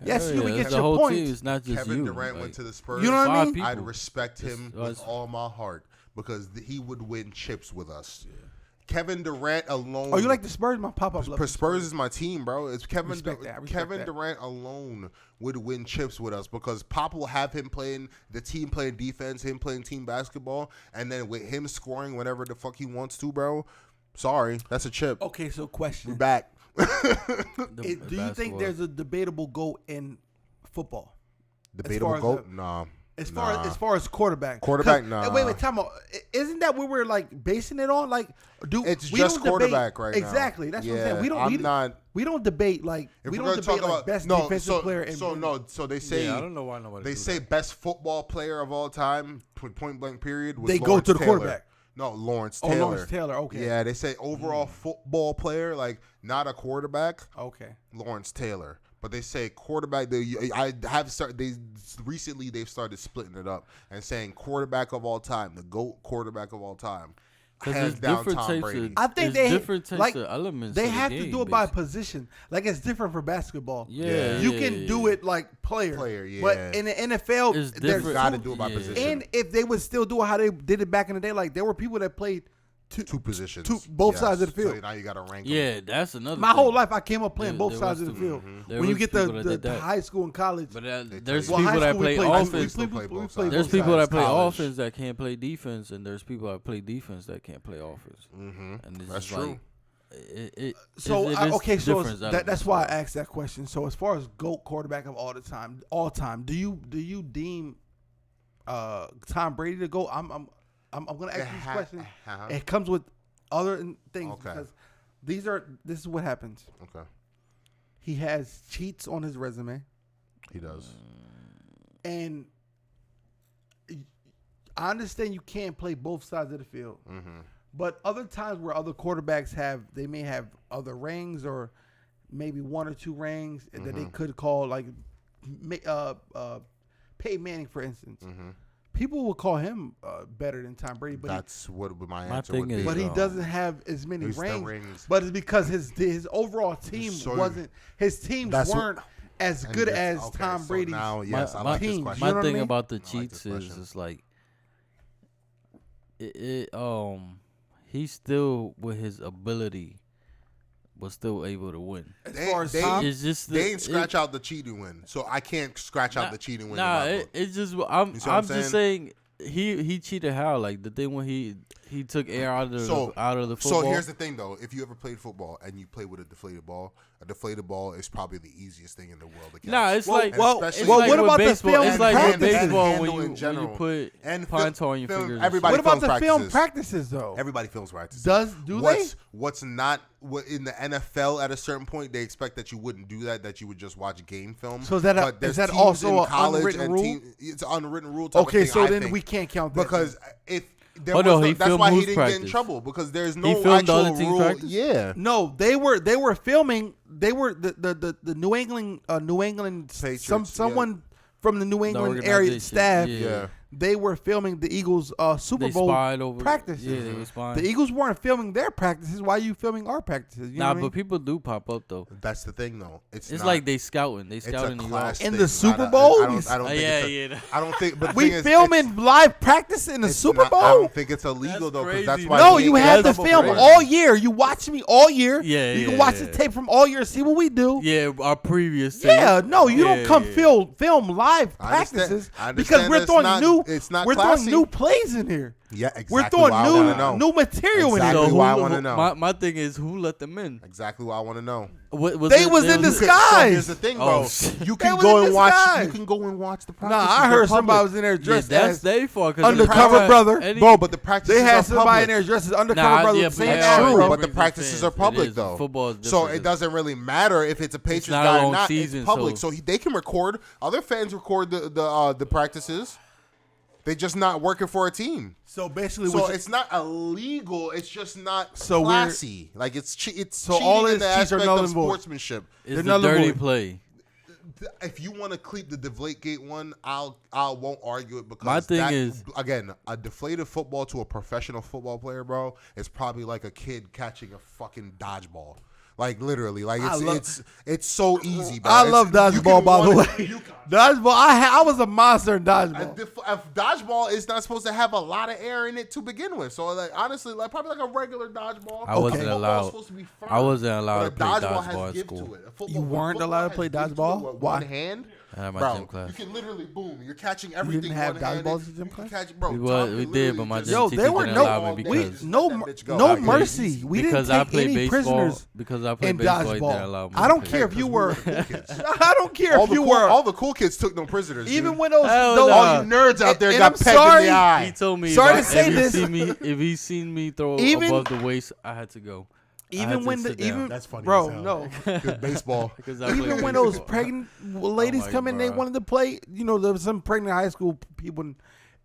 Yes, you would get the your whole points. team. It's not just Kevin you. Durant like, went to the Spurs. You know what I five mean? people. I'd respect him with us. all my heart because he would win chips with us. Kevin Durant alone. Oh, you like the Spurs? My pop-up love the Spurs is my team, bro. It's Kevin. Respect that. I respect Kevin that. Durant alone would win chips with us because Pop will have him playing the team playing defense, him playing team basketball, and then with him scoring whenever the fuck he wants to, bro. Sorry, that's a chip. Okay, so question. We're back. the Do you think basketball. there's a debatable GOAT in football? Debatable as goat? Nah. As Nah. far as quarterback. Quarterback, 'Cause- nah. Wait, time out. Isn't that what we're like basing it on? Like, It's we just don't debate- quarterback right now. Exactly. That's what I'm Yeah, saying. We don't debate like If we we're don't gonna debate talk like about best no, defensive player. In so they say Yeah, I don't know why nobody. they do say that. best football player of all time, point blank period. Was They go Lawrence to the Taylor. quarterback. No, Lawrence Oh, Taylor. Lawrence Taylor, okay. Yeah, they say overall football player, like not a quarterback. Okay. Lawrence Taylor, but they say quarterback. They've started splitting it up and saying quarterback of all time, the GOAT quarterback of all time. Because Hands there's down, different Tom types Brady. of I think there's they different types like of elements. they of the have to game, do it by basically. position. Like it's different for basketball. Yeah, You yeah, can yeah. do it like player. yeah. But in the NFL, It's there's different. Got to two- do it by Yeah. position. And if they would still do it how they did it back in the day, like there were people that played two positions, both sides of the field. So now you got to rank. 'em. Yeah, that's another. My thing. whole life, I came up playing There- both there sides was of the two- field. There When you was get people that the did that. high school and college, But Well, there's high people that school we play played- we offense. still play both sides. There's both people sides. that play College. offense that can't play defense, and there's people that play defense that can't play offense. And it's That's just true. Like, So it is okay, so different out of that's this why I world. asked that question. So as far as GOAT quarterback of all time, do you deem Tom Brady to go? I'm gonna ask you this question. It comes with other things Okay. because this is what happens. Okay. He has cheats on his resume, He does. and I understand you can't play both sides of the field. Mm-hmm. But other times where other quarterbacks they may have other rings or maybe one or two rings that they could call like Peyton Manning, for instance. Mm-hmm. People will call him better than Tom Brady, but That's what my My answer thing would be. is, he doesn't have as many He's the rings. rings. But it's because his overall team So- wasn't. His teams That's what- weren't as And good that's- as okay, Tom so Brady's. now, yes, I my like this team. question. You know My what I thing mean? about the I like cheats this is question. it's like he still with his ability was still able to win. As They- far as they- Tom, It's just They ain't scratch out the cheating win, so I can't scratch out the cheating win. in Nah, my book. it's just You see I'm what I'm just saying he cheated how, like the thing when he took air out of the football. So here's the thing, though. If you ever played football and you play with a deflated ball is probably the easiest thing in the world to catch. Nah, it's like And especially- it's well, like what with about the baseball? film It's like with practices? baseball And when handle in you general. put And pints film- on your film- fingers. everybody what about films the film practices. practices though? Everybody films practices. Do they? What's not in the NFL at a certain point? They expect that you wouldn't do that you would just watch game film. So is that But there's is that teams also in an college unwritten and rule? it's an unwritten rule. Type Okay, of thing, so I then think. we can't count that because if there Oh, was no, no, he that's filmed why he who's didn't get in practice? trouble because there's He no filmed the actual other team's rule. practice? Yeah. No, they were filming. They were the New England Patriots, someone from the New England area organization, staff. Yeah. They were filming the Eagles Super They Bowl spied over practices. Yeah, they were spying. The Eagles weren't filming their practices. Why are you filming our practices? You know Nah, what I mean? but people do pop up though. That's the thing, though. It's It's not, like they scouting. They it's a scouting you class out. In thing, the not Super a- Bowl? I don't think Yeah, it's yeah. I don't think. But the we thing is, filming live practice in the it's Super not- Bowl. I don't think it's illegal That's though, because crazy, that's man. why. No, he you ain't have get to in film trouble. all year. You watch me all year. Yeah, you can yeah, watch yeah. the tape from all year. See what we do. Yeah, our previous. Yeah, tape. no, you don't Yeah, come yeah. film live I understand- practices I understand because we're it's throwing not- it's not we're classy. throwing new plays in here. Yeah, exactly. We're throwing why I wanna know. new material Exactly in here. why I wanna know. My thing is who let them in. Exactly what I want to know. They was in disguise. So here's the thing, bro. Oh, shit. You They can was go in and watch. disguise. You can go and watch the Nah, practices. I They're heard somebody public. was in there Yeah, dressed that's as their fault. 'cause undercover any- brother. any- Bro, but the practices they had are somebody public. in there dressed as undercover Nah, brother. yeah, at the but same they time, are true, bro. but the practices are It public is. though. Football is So different. it doesn't really matter if it's a Patriots not guy our or own not. season, It's public, so- so they can record. Other fans record the practices. They just not working for a team. So basically, So what you- it's not illegal. It's just not So we're- classy. Like it's So cheating all in this the cheats are aspect null of and void. sportsmanship. It's They're the null and dirty void. play. If you want to keep the Deflategate one, I won't argue it because My thing that, is- again, a deflated football to a professional football player, bro, is probably like a kid catching a fucking dodgeball. Like literally, like it's so easy, bro. I love dodgeball, by the way. You, Dodgeball. I was a monster in dodgeball. a dodgeball is not supposed to have a lot of air in it to begin with. So like honestly, like probably like a regular dodgeball. I wasn't Football's allowed- supposed to be firm, I wasn't allowed but to play a dodgeball has in give school. to it. A football- You weren't football allowed to has play give to it dodgeball? with Why? one hand. I had my Bro, gym class. you can literally boom. You're catching everything. have one-handed. dodgeballs in gym You can class? catch, bro. We Tom was- can we did, literally but my just- gym Yo, teacher there were didn't no allow me because no Let that bitch go. no I played- mercy. We didn't because I take played any baseball. prisoners Because I played in baseball, he didn't allow dodgeball. me. I don't to care play. if you we were. were cool kids. I don't care if you were. all the cool kids took no prisoners. Even dude. when those Hell all nah. you nerds out there and got I'm pegged sorry, in the eye. He told me Sorry if, to say if this. if he seen me throw Even- above the waist, I had to go. I had even to when the sit down. even That's funny bro as hell. no. Good baseball. Because I played Even when those baseball. pregnant ladies my come in, they God. wanted to play. You know, there was some pregnant high school people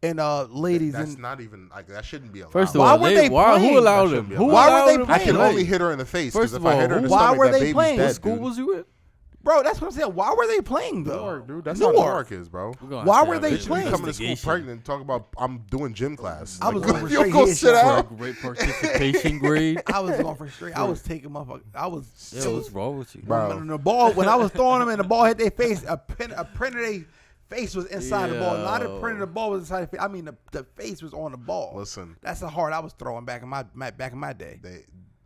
and ladies. That's and not even like that. Shouldn't be allowed. First of Why all, were they why, playing? who allowed That him? shouldn't be Who allowed. Why were allowed they him to I can play? only hit her in the face. First Because if of I all, hit her in the why stomach, were that they baby's playing? dead, What school dude. was you in? bro, that's what I'm saying. Why were they playing though? Newark, dude. That's how Newark. Newark is, bro. We're gonna Why have to were have they a Bitch, playing? you coming to school investigation. pregnant and talk about I'm doing gym class. I was going for you straight go head sit shots. For a down. great participation grade. I was going for straight. I was taking my. I was. Yeah, what's wrong with you? Bro. When the ball, when I was throwing them and the ball hit their face, a print of their face was inside the ball. Not a print of the ball was inside the face. I mean, the face was on the ball. Listen, That's how hard I was throwing back in my day.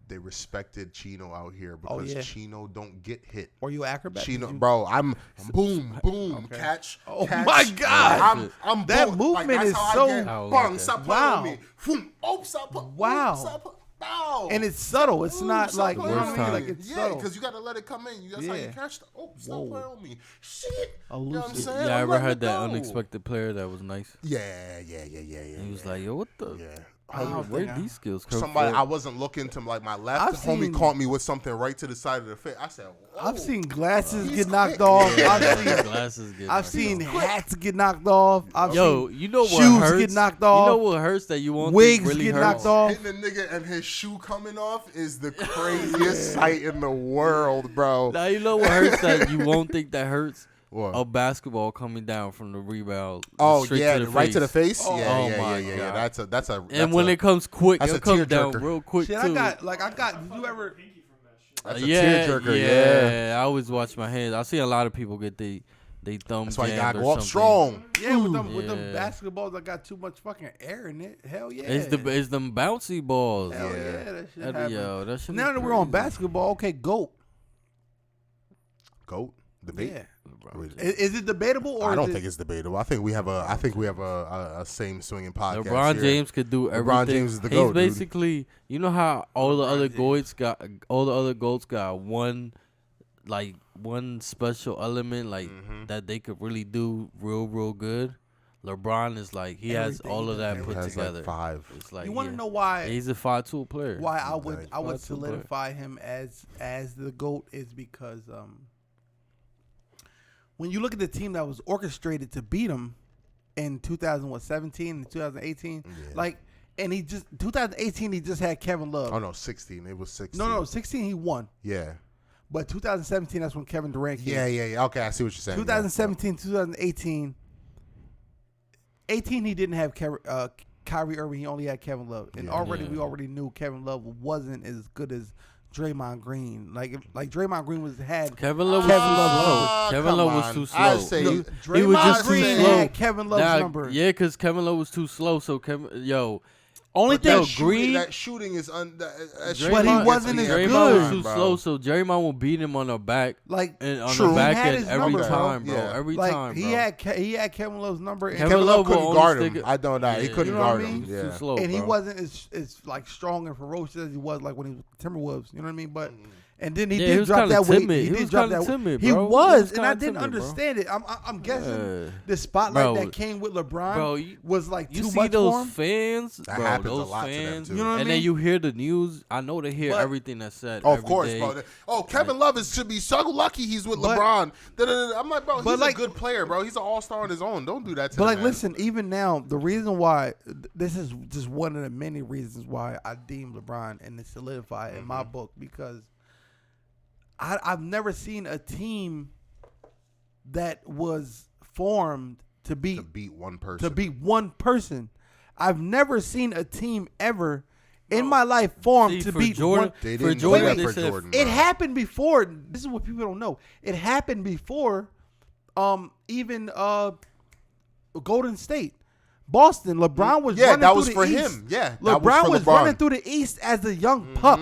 they respected Chino out here because yeah. Chino don't get hit. Were you acrobat? Chino, Did you- bro, I'm boom, boom, catch. Oh catch. my God. I'm That boom. movement that's is how so- I get, I like bang, that. stop Wow. playing with me. Boom, oops, stop. Wow. Stop. bow. And it's subtle. It's not stop like, playing worst on me. like it's Yeah, subtle. because you got to let it come in. That's how you Yeah. catch the. Oh, stop Whoa. playing on me. Shit. You know what I'm Elusive. saying? Yeah, I I'm ever letting had it that go. unexpected player that was nice. Yeah. And he was like, yo, what the? Yeah. Where did these skills come Somebody, I from? wasn't looking to like my left I've homie seen- caught me with something right to the side of the face. I said, whoa. I've seen glasses He's get knocked quick. off. Yeah, I've seen glasses get I've knocked seen off. hats get knocked off. I've Yo, seen you know what shoes hurts? get knocked You know off. what hurts that you won't Wigs think really get hurts? knocked off. Hitting the nigga and his shoe coming off is the craziest sight in the world, bro. Now you know what hurts that you won't think that hurts? What? A basketball coming down from the rebound. Oh straight yeah, to the right face. to the face. Oh, yeah, oh yeah, my yeah. God. That's a. And that's when a, it comes quick, that's it a comes down tearjerker. real quick Shit, too. did you ever? that's a yeah, tearjerker. yeah. I always watch my hands. I see a lot of people get they thumb That's why you jammed gotta or go up something. strong. Yeah, with them Yeah. basketballs that got too much fucking air in it. Hell yeah. It's them bouncy balls. Hell Yeah. yeah, that shit That, happen. yo, that shit Now is that we're on crazy. basketball, okay, GOAT. Goat debate. Yeah. Wait, Is it debatable or I don't is think it's debatable. I think we have a same swinging podcast. LeBron here. James could do everything. LeBron James is the He's GOAT, dude. basically, you know how all the other James. goats got one special element Mm-hmm. that they could really do real good. LeBron is like he has Everything all he of does. that He put has together. like 5. It's like You want to yeah. know why? He's a 5-tool player. Why I Right. would Five tool solidify him as the GOAT is because when you look at the team that was orchestrated to beat him in 2017 and 2018, Yeah. like, and 2018 he just had Kevin Love. Oh no, 16. It was 16. No, 16 he won, Yeah. but 2017 that's when Kevin Durant came. Yeah. Okay, I see what you're saying. 2017, 2018. 18 he didn't have Kyrie Irving. He only had Kevin Love, and Yeah. we already knew Kevin Love wasn't as good as Draymond Green. Like Draymond Green had Kevin Love was Kevin too Love slow. Ah, Kevin come Love was on. too slow. I say No, you- He was Draymond just too Green slow. had Kevin Love's number. Yeah, because Kevin Love was too slow. So only But thing that shooting, Green. that shooting is But he wasn't as Draymond good. was too slow, so Draymond will beat him on the back Like and on True. the back He had end his every number, bro. time, bro. Yeah. Every like time, bro. he had Kevin Love's number, and, Kevin Love will couldn't only guard stick him. it- I know that. He Yeah. couldn't You know what guard I mean? him. Too Yeah. slow, and he bro. wasn't as like strong and ferocious as he was like when he was Timberwolves. You know what I mean? But and then he Yeah, he did was drop kinda that weight. timid. He He did was drop kinda that. timid, He bro. He was, was and I kinda didn't timid, bro. understand it. I'm guessing Yeah. the spotlight Bro, that came with LeBron bro, was like You too see much those for him. fans, That bro? happens a Those lot to them, fans, too. You know what I and then mean? you hear the news. I know they hear But- everything that's said. Oh, of every course, day. bro. Oh, Kevin Love should be so lucky he's with But- LeBron. Da-da-da-da. I'm like, bro, But he's like- a good player, bro. He's an all-star on his own. Don't do that to But the like, man. listen, even now, the reason why this is just one of the many reasons why I deem LeBron and it's solidified in my book because I've never seen a team that was formed to beat to beat one person. I've never seen a team ever in my life formed See, to for beat Jordan, one. They for didn't do Jordan, that they for said Jordan. It bro. happened before. This is what people don't know. It happened before even Golden State. Boston, LeBron was Yeah, running that through was the for East. him. Yeah, that LeBron was was for LeBron. running through the East as a young pup.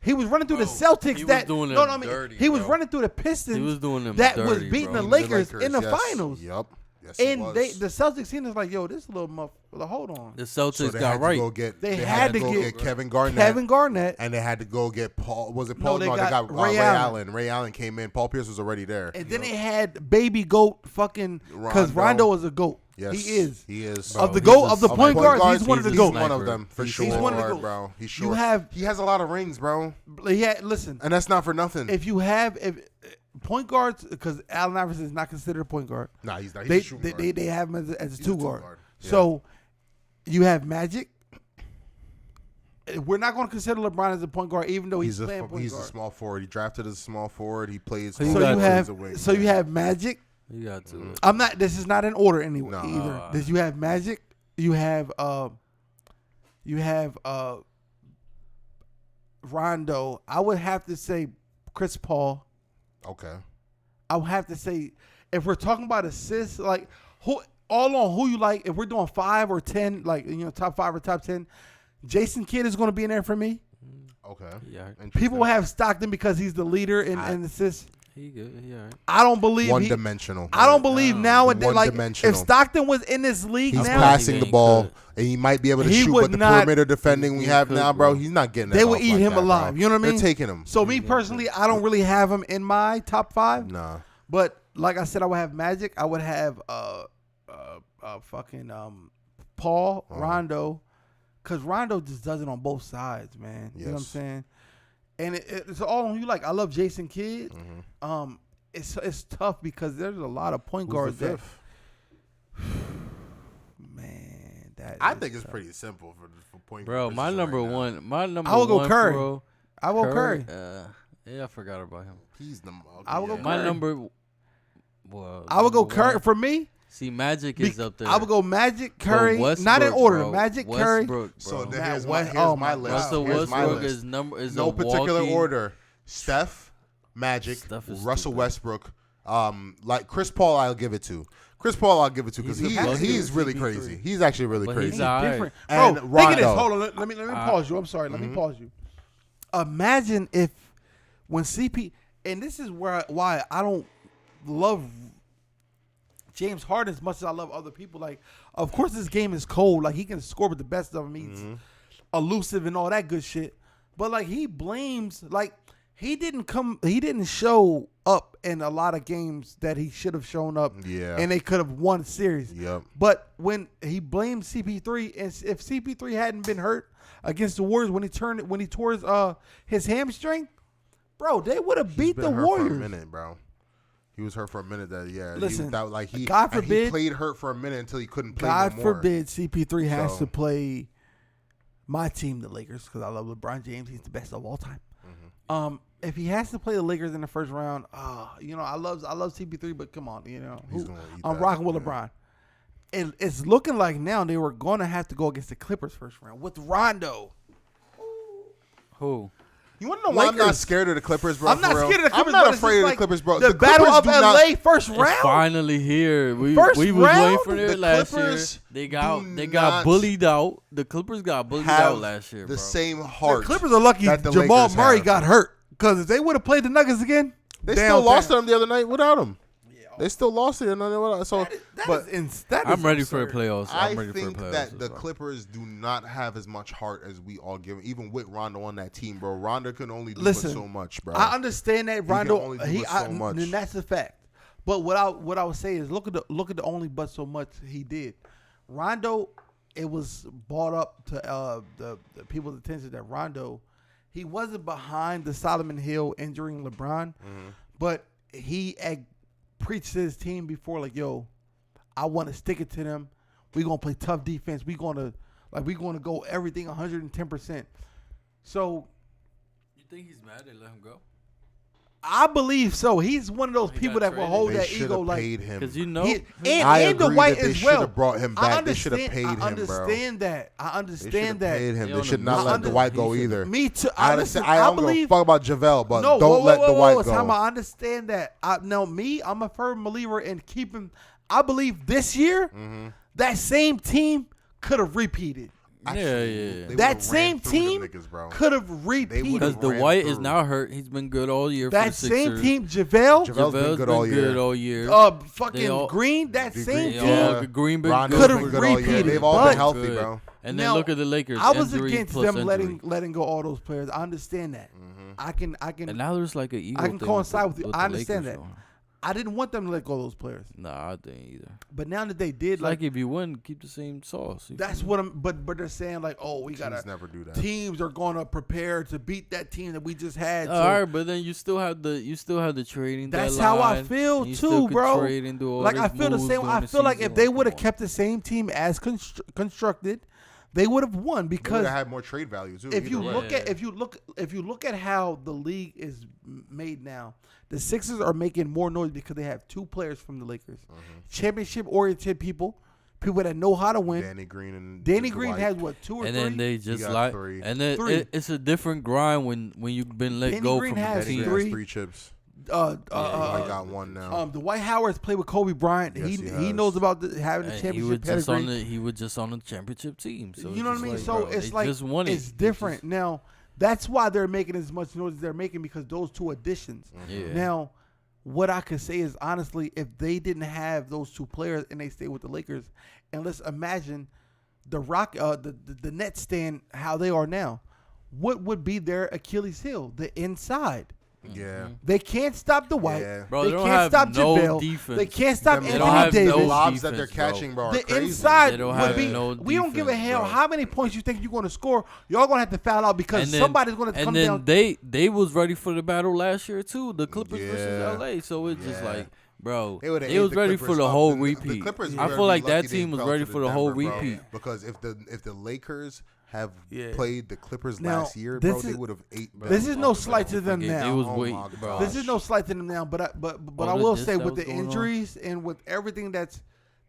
He was running through the Celtics he was that doing no, them I mean, dirty, he was bro. running through the Pistons He was doing them that was dirty, beating bro. the The Lakers in the yes. finals. Yep. Yes, he And was. the Celtics team is like, yo, this little motherfucker. Hold on. The so Celtics they got had right. to go get. They They had had to to go get get Kevin Garnett. Kevin Garnett. And they had to go get Paul. Was it No, Paul? they No, they got got Ray Ray Allen. Allen. Ray Allen came in. Paul Pierce was already there. And then they had baby goat fucking because Rondo. Rondo is a goat. Yes, He is. He is. Of the he's goat a- of the of point the guards, guards, he's one of the he's a goats. One of sniper. them for He's sure, one of the goats. bro. He's You sure. have- He has a lot of rings, bro, Listen, and that's not for nothing. if you have point guards, because Allen Iverson is not considered a point guard. Nah, he's not. He's They a shooting guard. they have him as a He's a two two guard. guard. Yeah. So you have Magic. We're not going to consider LeBron as a point guard, even though he's playing point he's guard. a small forward. He drafted as a small forward. He plays. So So you you got have He's a wing. you have Magic. You got to. I'm not. This is not in order anyway. No. Either. This, you have Magic. You have Rondo. I would have to say Chris Paul. Okay. I would have to say if we're talking about assists, like who all on who you like. If we're doing 5 or 10, like top 5 or top 10, Jason Kidd is going to be in there for me. Okay. Yeah. Interesting. People have Stockton because he's the leader in I- assists. He good. He all right. I don't believe One-dimensional. I don't believe nowadays. Like One-dimensional. if Stockton was in this league He's now, passing the ain't ball, good. and he might be able to He shoot, would but the not- perimeter defending we He have could, now, bro, bro. he's not getting that they would off eat like him that, alive. bro. You know what I mean? They're taking him. So me personally, I don't really have him in my top 5. Nah. But like I said, I would have Magic. I would have fucking Paul Rondo, because Rondo just does it on both sides, man. You know what I'm Yes. saying? And it's all on you. Like I love Jason Kidd. Mm-hmm. It's tough because there's a lot of point Who's guards the that. fifth? Man, that I is think it's tough. pretty simple for point Bro, guard my position number right now. one. My number I will go one, Curry. bro. I will Curry. Yeah, I forgot about him. He's the. Okay, I will go yeah. My Curry. number. Well, I would go number Curry one- for me. See, Magic is up there. I would go Magic, Bro, Curry, not in Westbrook, order. bro. Magic, Curry. Westbrook, So bro. then Matt here's West- my oh my my list. God. Russell Here's my Westbrook list. is No a particular walking- order. Steph, Magic, Steph is Russell stupid. Westbrook. Like Chris Paul, I'll give it to. Chris Paul, I'll give it to because He's he's a really CP3. crazy. He's actually really But crazy. he's alright. Different. And Bro, think of this. Rondo. Hold on. Let me pause you. I'm sorry. Let me pause you. Imagine if when CP and this is why I don't love James Harden as much as I love other people. Like, of course, this game is cold. Like, he can score with the best of them. He's elusive and all that good shit. But like, he blames he didn't show up in a lot of games that he should have shown up. Yeah. And they could have won series. Yep. But when he blamed CP3, and if CP3 hadn't been hurt against the Warriors when he tore his hamstring, bro, they would have beat Been the hurt Warriors. for a minute, bro. He was hurt for a minute. Listen, he God and he forbid- played hurt for a minute until he couldn't play God no more. forbid CP3 has So- to play my team, the Lakers, because I love LeBron James. He's the best of all time. Mm-hmm. If he has to play the Lakers in the first round, I love CP3, but come on, He's gonna eat I'm that, rocking with yeah. LeBron. And it's looking like now they were going to have to go against the Clippers first round with Rondo. Who? You want to know why I'm not Lakers. scared of the Clippers, bro? I'm not for real? scared of the Clippers. I'm not but it's afraid just of the like Clippers, bro. The Battle Clippers of do not- LA first It's round. finally here. We First was waiting round? for it The last Clippers year. They do got not bullied out. The Clippers got bullied have out last year, the bro. same The heart. Clippers are lucky that the Jamal Lakers Murray have. got hurt, because if they would have played the Nuggets again, They still lost to them the other night without him. They still lost it. So, but I'm ready for the absurd. playoffs. I I'm ready for the think playoffs. that the as well. Clippers do not have as much heart as we all give. Even with Rondo on that team, bro, Rondo can only do Listen, but so much, bro. I understand that can Rondo. only do but so much. And that's a fact. But what I would say is look at the only but so much he did. Rondo, it was brought up to the people's attention that Rondo, he wasn't behind the Solomon Hill injuring LeBron, but he preached to his team before, like, yo, I want to stick it to them. We're gonna play tough defense. We're gonna go everything 110%. So You think he's mad they let him go? I believe so. He's one of those He people got that will traded. hold They that should ego have like. paid him. Because you know, And I and agree Dwight that they as should well. have brought him back. They should have paid him, I bro. understand that. I They should understand have that. paid him. They They on should the not let money. Dwight go He should- either. Me too. I Listen, don't give a believe. fuck about JaVale, but No, don't let Dwight go. Time, I understand that. I'm a firm believer in keeping. I believe this year that same team could have repeated. Yeah. They That would've same ran through them team niggas, bro. could have repeated. Because ran Dwight is through. now hurt. He's been good all year for That the Sixers. same team, JaVale, JaVale's been good all year. fucking They all- Green, that The same Green, team. yeah. Green been Rondo's good. Could've been good all year. repeated, They've all but- been healthy, Good. bro. And Now, then look at the Lakers. I was Injury against plus them injury. letting go all those players. I understand that. I can And now there's like an ego. I can thing coincide with you. the I understand Lakers that. on. I didn't want them to let go of those players. Nah, I didn't either. But now that they did, It's like if you win, keep the same sauce. You that's feel what I'm. But they're saying like, oh, we Teams gotta. never do that. Teams are gonna prepare to beat that team that we just had. me? So All right, but then you still have the trading. that's how I deadline. feel You still too, could bro. trade and do all Like this I feel the moves same. during I the feel like season. if they Like, would have come kept the same team as constructed, they would have won They would because have had more trade value too. if you either way. look at if you look at how the league is made now, the Sixers are making more noise because they have two players from the Lakers, championship oriented people that know how to win. Danny Green and Danny Green Dwight. has what, 2 or and 3? then they just got like, 3. and then Three. it's a different grind when you've been let Danny go Green from has the Danny team. Green has three. 3 chips. Dwight got one now. Dwight Howard's played with Kobe Bryant. Yes, he he has. knows about having the And championship he was pedigree. just on the championship team. So You know what I mean? it's So bro, it's they like just won it. it's different now. That's why they're making as much noise as they're making because those two additions. Yeah. Now, what I could say is honestly, if they didn't have those two players and they stayed with the Lakers, and let's imagine the Nets stand how they are now, what would be their Achilles heel? The inside. Yeah. They can't stop Dwight. Yeah. Bro, they they don't can't have stop no JaVale. defense. They can't stop Them They don't Anthony have Davis. no lobs that they're defense, bro. catching, bro, are The crazy. inside They don't would have be. no We don't give a defense, hell bro. how many points you think you're going to score. Y'all going to have to foul out because somebody's going to come down. And then they was ready for the battle last year too, the Clippers Yeah. versus LA. So it's just Yeah. like, bro, They would've they ate was the ready Clippers for the up. whole The repeat. Clippers I better feel be like that lucky they team was fell ready to for the Denver, whole bro. repeat. Because if the Lakers have Yeah. played the Clippers Now, last year, this bro, they is- would have ate. This is no slight to them Forget, now. They was Oh wait, my bro. This is no slight to them now, but I All the will diss say that with was the going on. injuries and with everything that's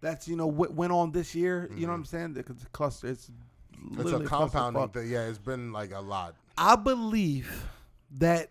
went on this year, you know what I'm saying? The cluster, it's It's literally a compounding clusterfuck. thing. Yeah, it's been like a lot. I believe that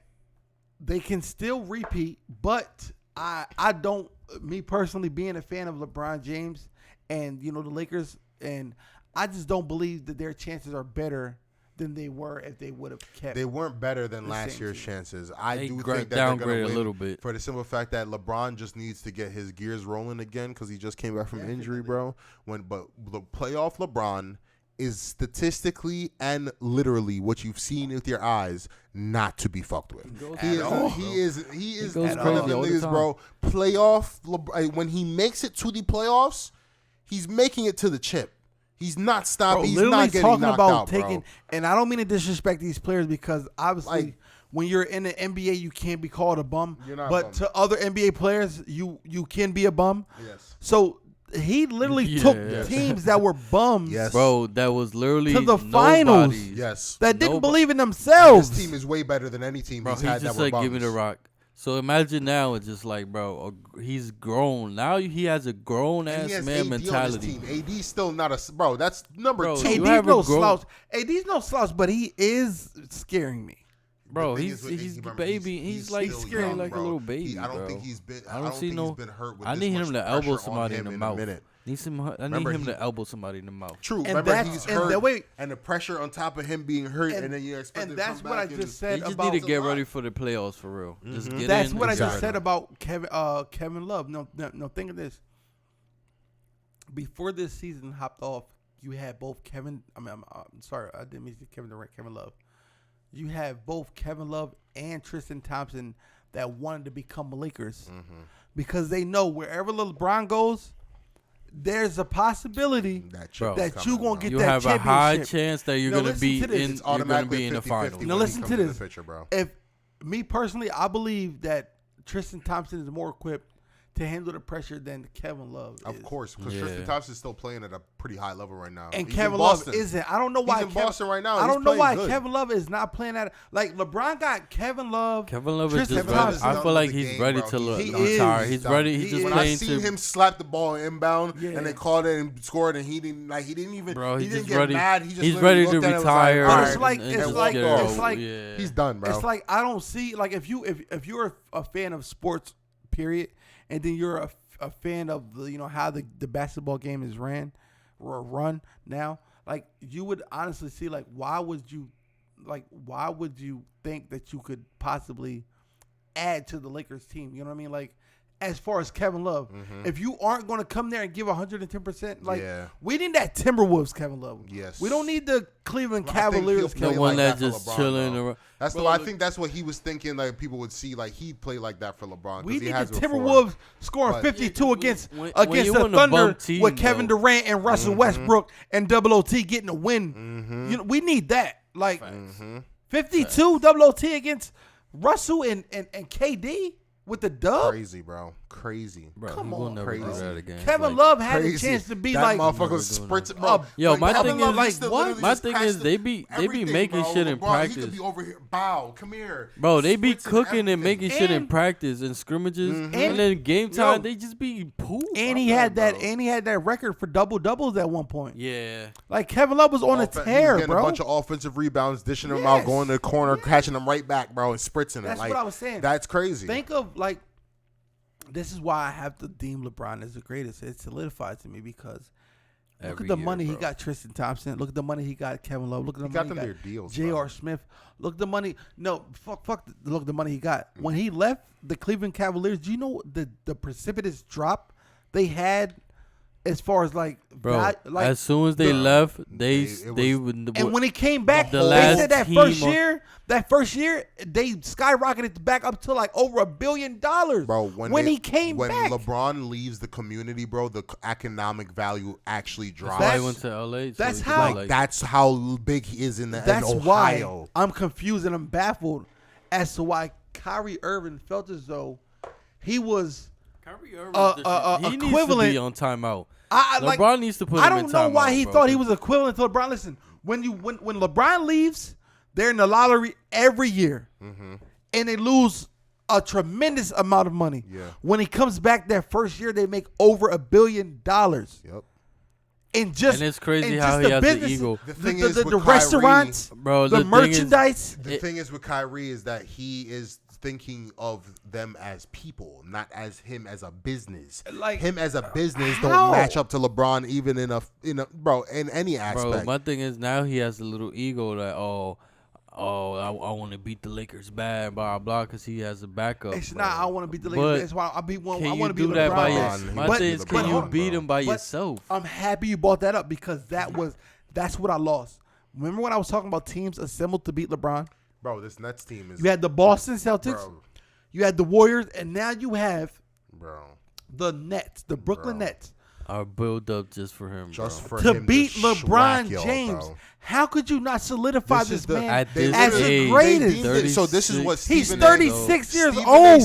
they can still repeat, but I don't. Me personally, being a fan of LeBron James and the Lakers, and I just don't believe that their chances are better than they were if they would have kept. They weren't better than The last same year's team. chances. I They do gra- think that they're going downgraded to a win little bit. for the simple fact that LeBron just needs to get his gears rolling again because he just came back from injury, bro. But the playoff LeBron is statistically and literally what you've seen with your eyes not to be fucked with. He is goes one of crazy them all the niggas, time. bro. When he makes it to the playoffs, he's making it to the chip. He's not stopping. Bro, He's literally not getting talking knocked about out, taking, bro. and I don't mean to disrespect these players because obviously Like- when you're in the NBA you can't be called a bum, You're not a but bum. to other NBA players you can be a bum. Yes. So he literally Yeah. took Yes. teams that were bums Yes. Bro, that was literally To the finals. nobody's. Yes. that didn't Nobody- believe in themselves. This team is way better than any team Bro, he's he had just that were said, "Give me bums. the rock." So imagine now, it's just like, bro, he's grown. Now he has a grown And ass he has man AD on his mentality. team. AD's still not a bro. That's number Bro, two. you AD's have a no grown- slouch. AD's no slouch, but he is scaring me. Bro, The thing he's is with AD, the remember, baby. He's like still scaring young, like bro. a little baby. I don't bro. think he's been. I don't see think no. he's been hurt with I this need him much to pressure elbow on somebody in him the a mouth. minute. I Remember, need him he- to elbow somebody in the mouth. True. And Remember, that's- he's and hurt, that way- and the pressure on top of him being hurt, and then you expect and him to that's come what I back and- just They said just about need to get ready for the playoffs for real. Just get That's in. what I and just Exactly. said about Kevin Love. No, think of this. Before this season hopped off, you had both Kevin. I'm sorry, I didn't mean to say Kevin Durant, Kevin Love. You have both Kevin Love and Tristan Thompson that wanted to become Lakers because they know wherever LeBron goes, there's a possibility That Bro. chip is that you coming, gonna bro. get You that have a high championship. chance that you're Now gonna listen be to this. in. It's You're gonna automatically be in the 50-50 finals. when Now he listen comes to in this. the picture, bro. If me personally, I believe that Tristan Thompson is more equipped to handle the pressure than Kevin Love Of is. course, because Yeah. Tristan Thompson's still playing at a pretty high level right now. And He's Kevin in Love Boston. isn't. I don't know why. He's in Boston right now. I He's don't know playing why good. Kevin Love is not playing at like LeBron got Kevin Love. Kevin Love is Tristan just Thompson. ready. I feel like He's he's done ready with the to game, bro. He retire. is. He's ready. He He's just is. When I playing seen to. him slap the ball inbound Yeah. and they called it and scored and he didn't even Bro, he he's didn't just get ready. mad. He just He's literally ready to looked at it and was retire. like, But all it's right, like- and it's walked like- off. it's like- yeah. He's done, bro. It's like I don't see like if you're a fan of sports, period, and then you're a fan of the how the basketball game is ran or run now, like you would honestly see like why would you think that you could possibly add to the Lakers team? You know what I mean? Like as far as Kevin Love, if you aren't going to come there and give 110%, like Yeah. we need that Timberwolves Kevin Love. Yes. We don't need the Cleveland I think he'll Cavaliers play The Kevin one Love. like that for just LeBron, chilling though. around. That's Bro, I think that's what he was thinking. Like people would see, like he'd play like that for LeBron. 'cause We he need the has before. Timberwolves scoring But- 52 Yeah, against when against you the on a Thunder bum team, with Kevin though. Durant and Russell Westbrook and Double OT getting a win. You know, we need that. Like 52 Double OT against Russell and KD with the dub. Crazy, bro. Crazy. Bro, Come he will on. never do Crazy. that again. Kevin Like, Love had a Crazy. chance to be that like motherfucker Never sprints, doing bro. Yo, Like, my Kevin thing Love is- used like, to what? literally My just thing catch is the- they be everything, making bro. shit in LeBron, He practice. could be over here. Bow, come here. Bro, they be Sprints and cooking and everything. making shit in And- practice and scrimmages, And- and then game time Yo. they just be poop. and he had that record for double doubles at one point. Yeah, Like Kevin Love was on a He was tear, getting bro. a bunch of offensive rebounds, dishing them Yes. out, going to the corner, catching them right back, bro, and spritzing That's it. Like, what I was saying. That's crazy. Think of like this is why I have to deem LeBron as the greatest. It solidifies to me because Look at the money he got Tristan Thompson. Look at the money he got Kevin Love. Look at the money he got their deals, J.R. Smith. Look at the money. No, look at the money he got. When he left the Cleveland Cavaliers, do you know the precipitous drop they had as far as like, bro? As soon as they left, they would. And when he came back, the they last said that team first year they skyrocketed back up to like over $1 billion. Bro, when he came when back, LeBron leaves the community, bro, the economic value actually drops. That's why he went to LA. That's how. That's how big he is in Ohio. Why I'm confused and I'm baffled as to why Kyrie Irving felt as though he was Kyrie Irving. He needs to be on timeout. LeBron needs to put him in timeout. I don't know why he thought he was equivalent to LeBron. Listen, when LeBron leaves, they're in the lottery every year, and they lose a tremendous amount of money. Yeah. When he comes back that first year, they make over $1 billion. Yep. And it's crazy how he has the ego. The thing is with the Kyrie, restaurants, bro, the merchandise. The thing is with Kyrie is that he is thinking of them as people, not as him as a business. Like him as a business don't match up to LeBron even in any aspect. Bro, my thing is now he has a little ego that I want to beat the Lakers bad, blah blah, because he has a backup. It's not. I want to beat the Lakers. That's why I beat one. I want to beat that by LeBron. My thing is, can you beat him by yourself? I'm happy you brought that up because that's what I lost. Remember when I was talking about teams assembled to beat LeBron? Bro, this Nets team is. You had the Boston Celtics, you had the Warriors, and now you have the Nets, the Brooklyn Nets. Are built up just for him, to beat LeBron James. Bro. How could you not solidify this man as the greatest? So this is what he's 36 years old.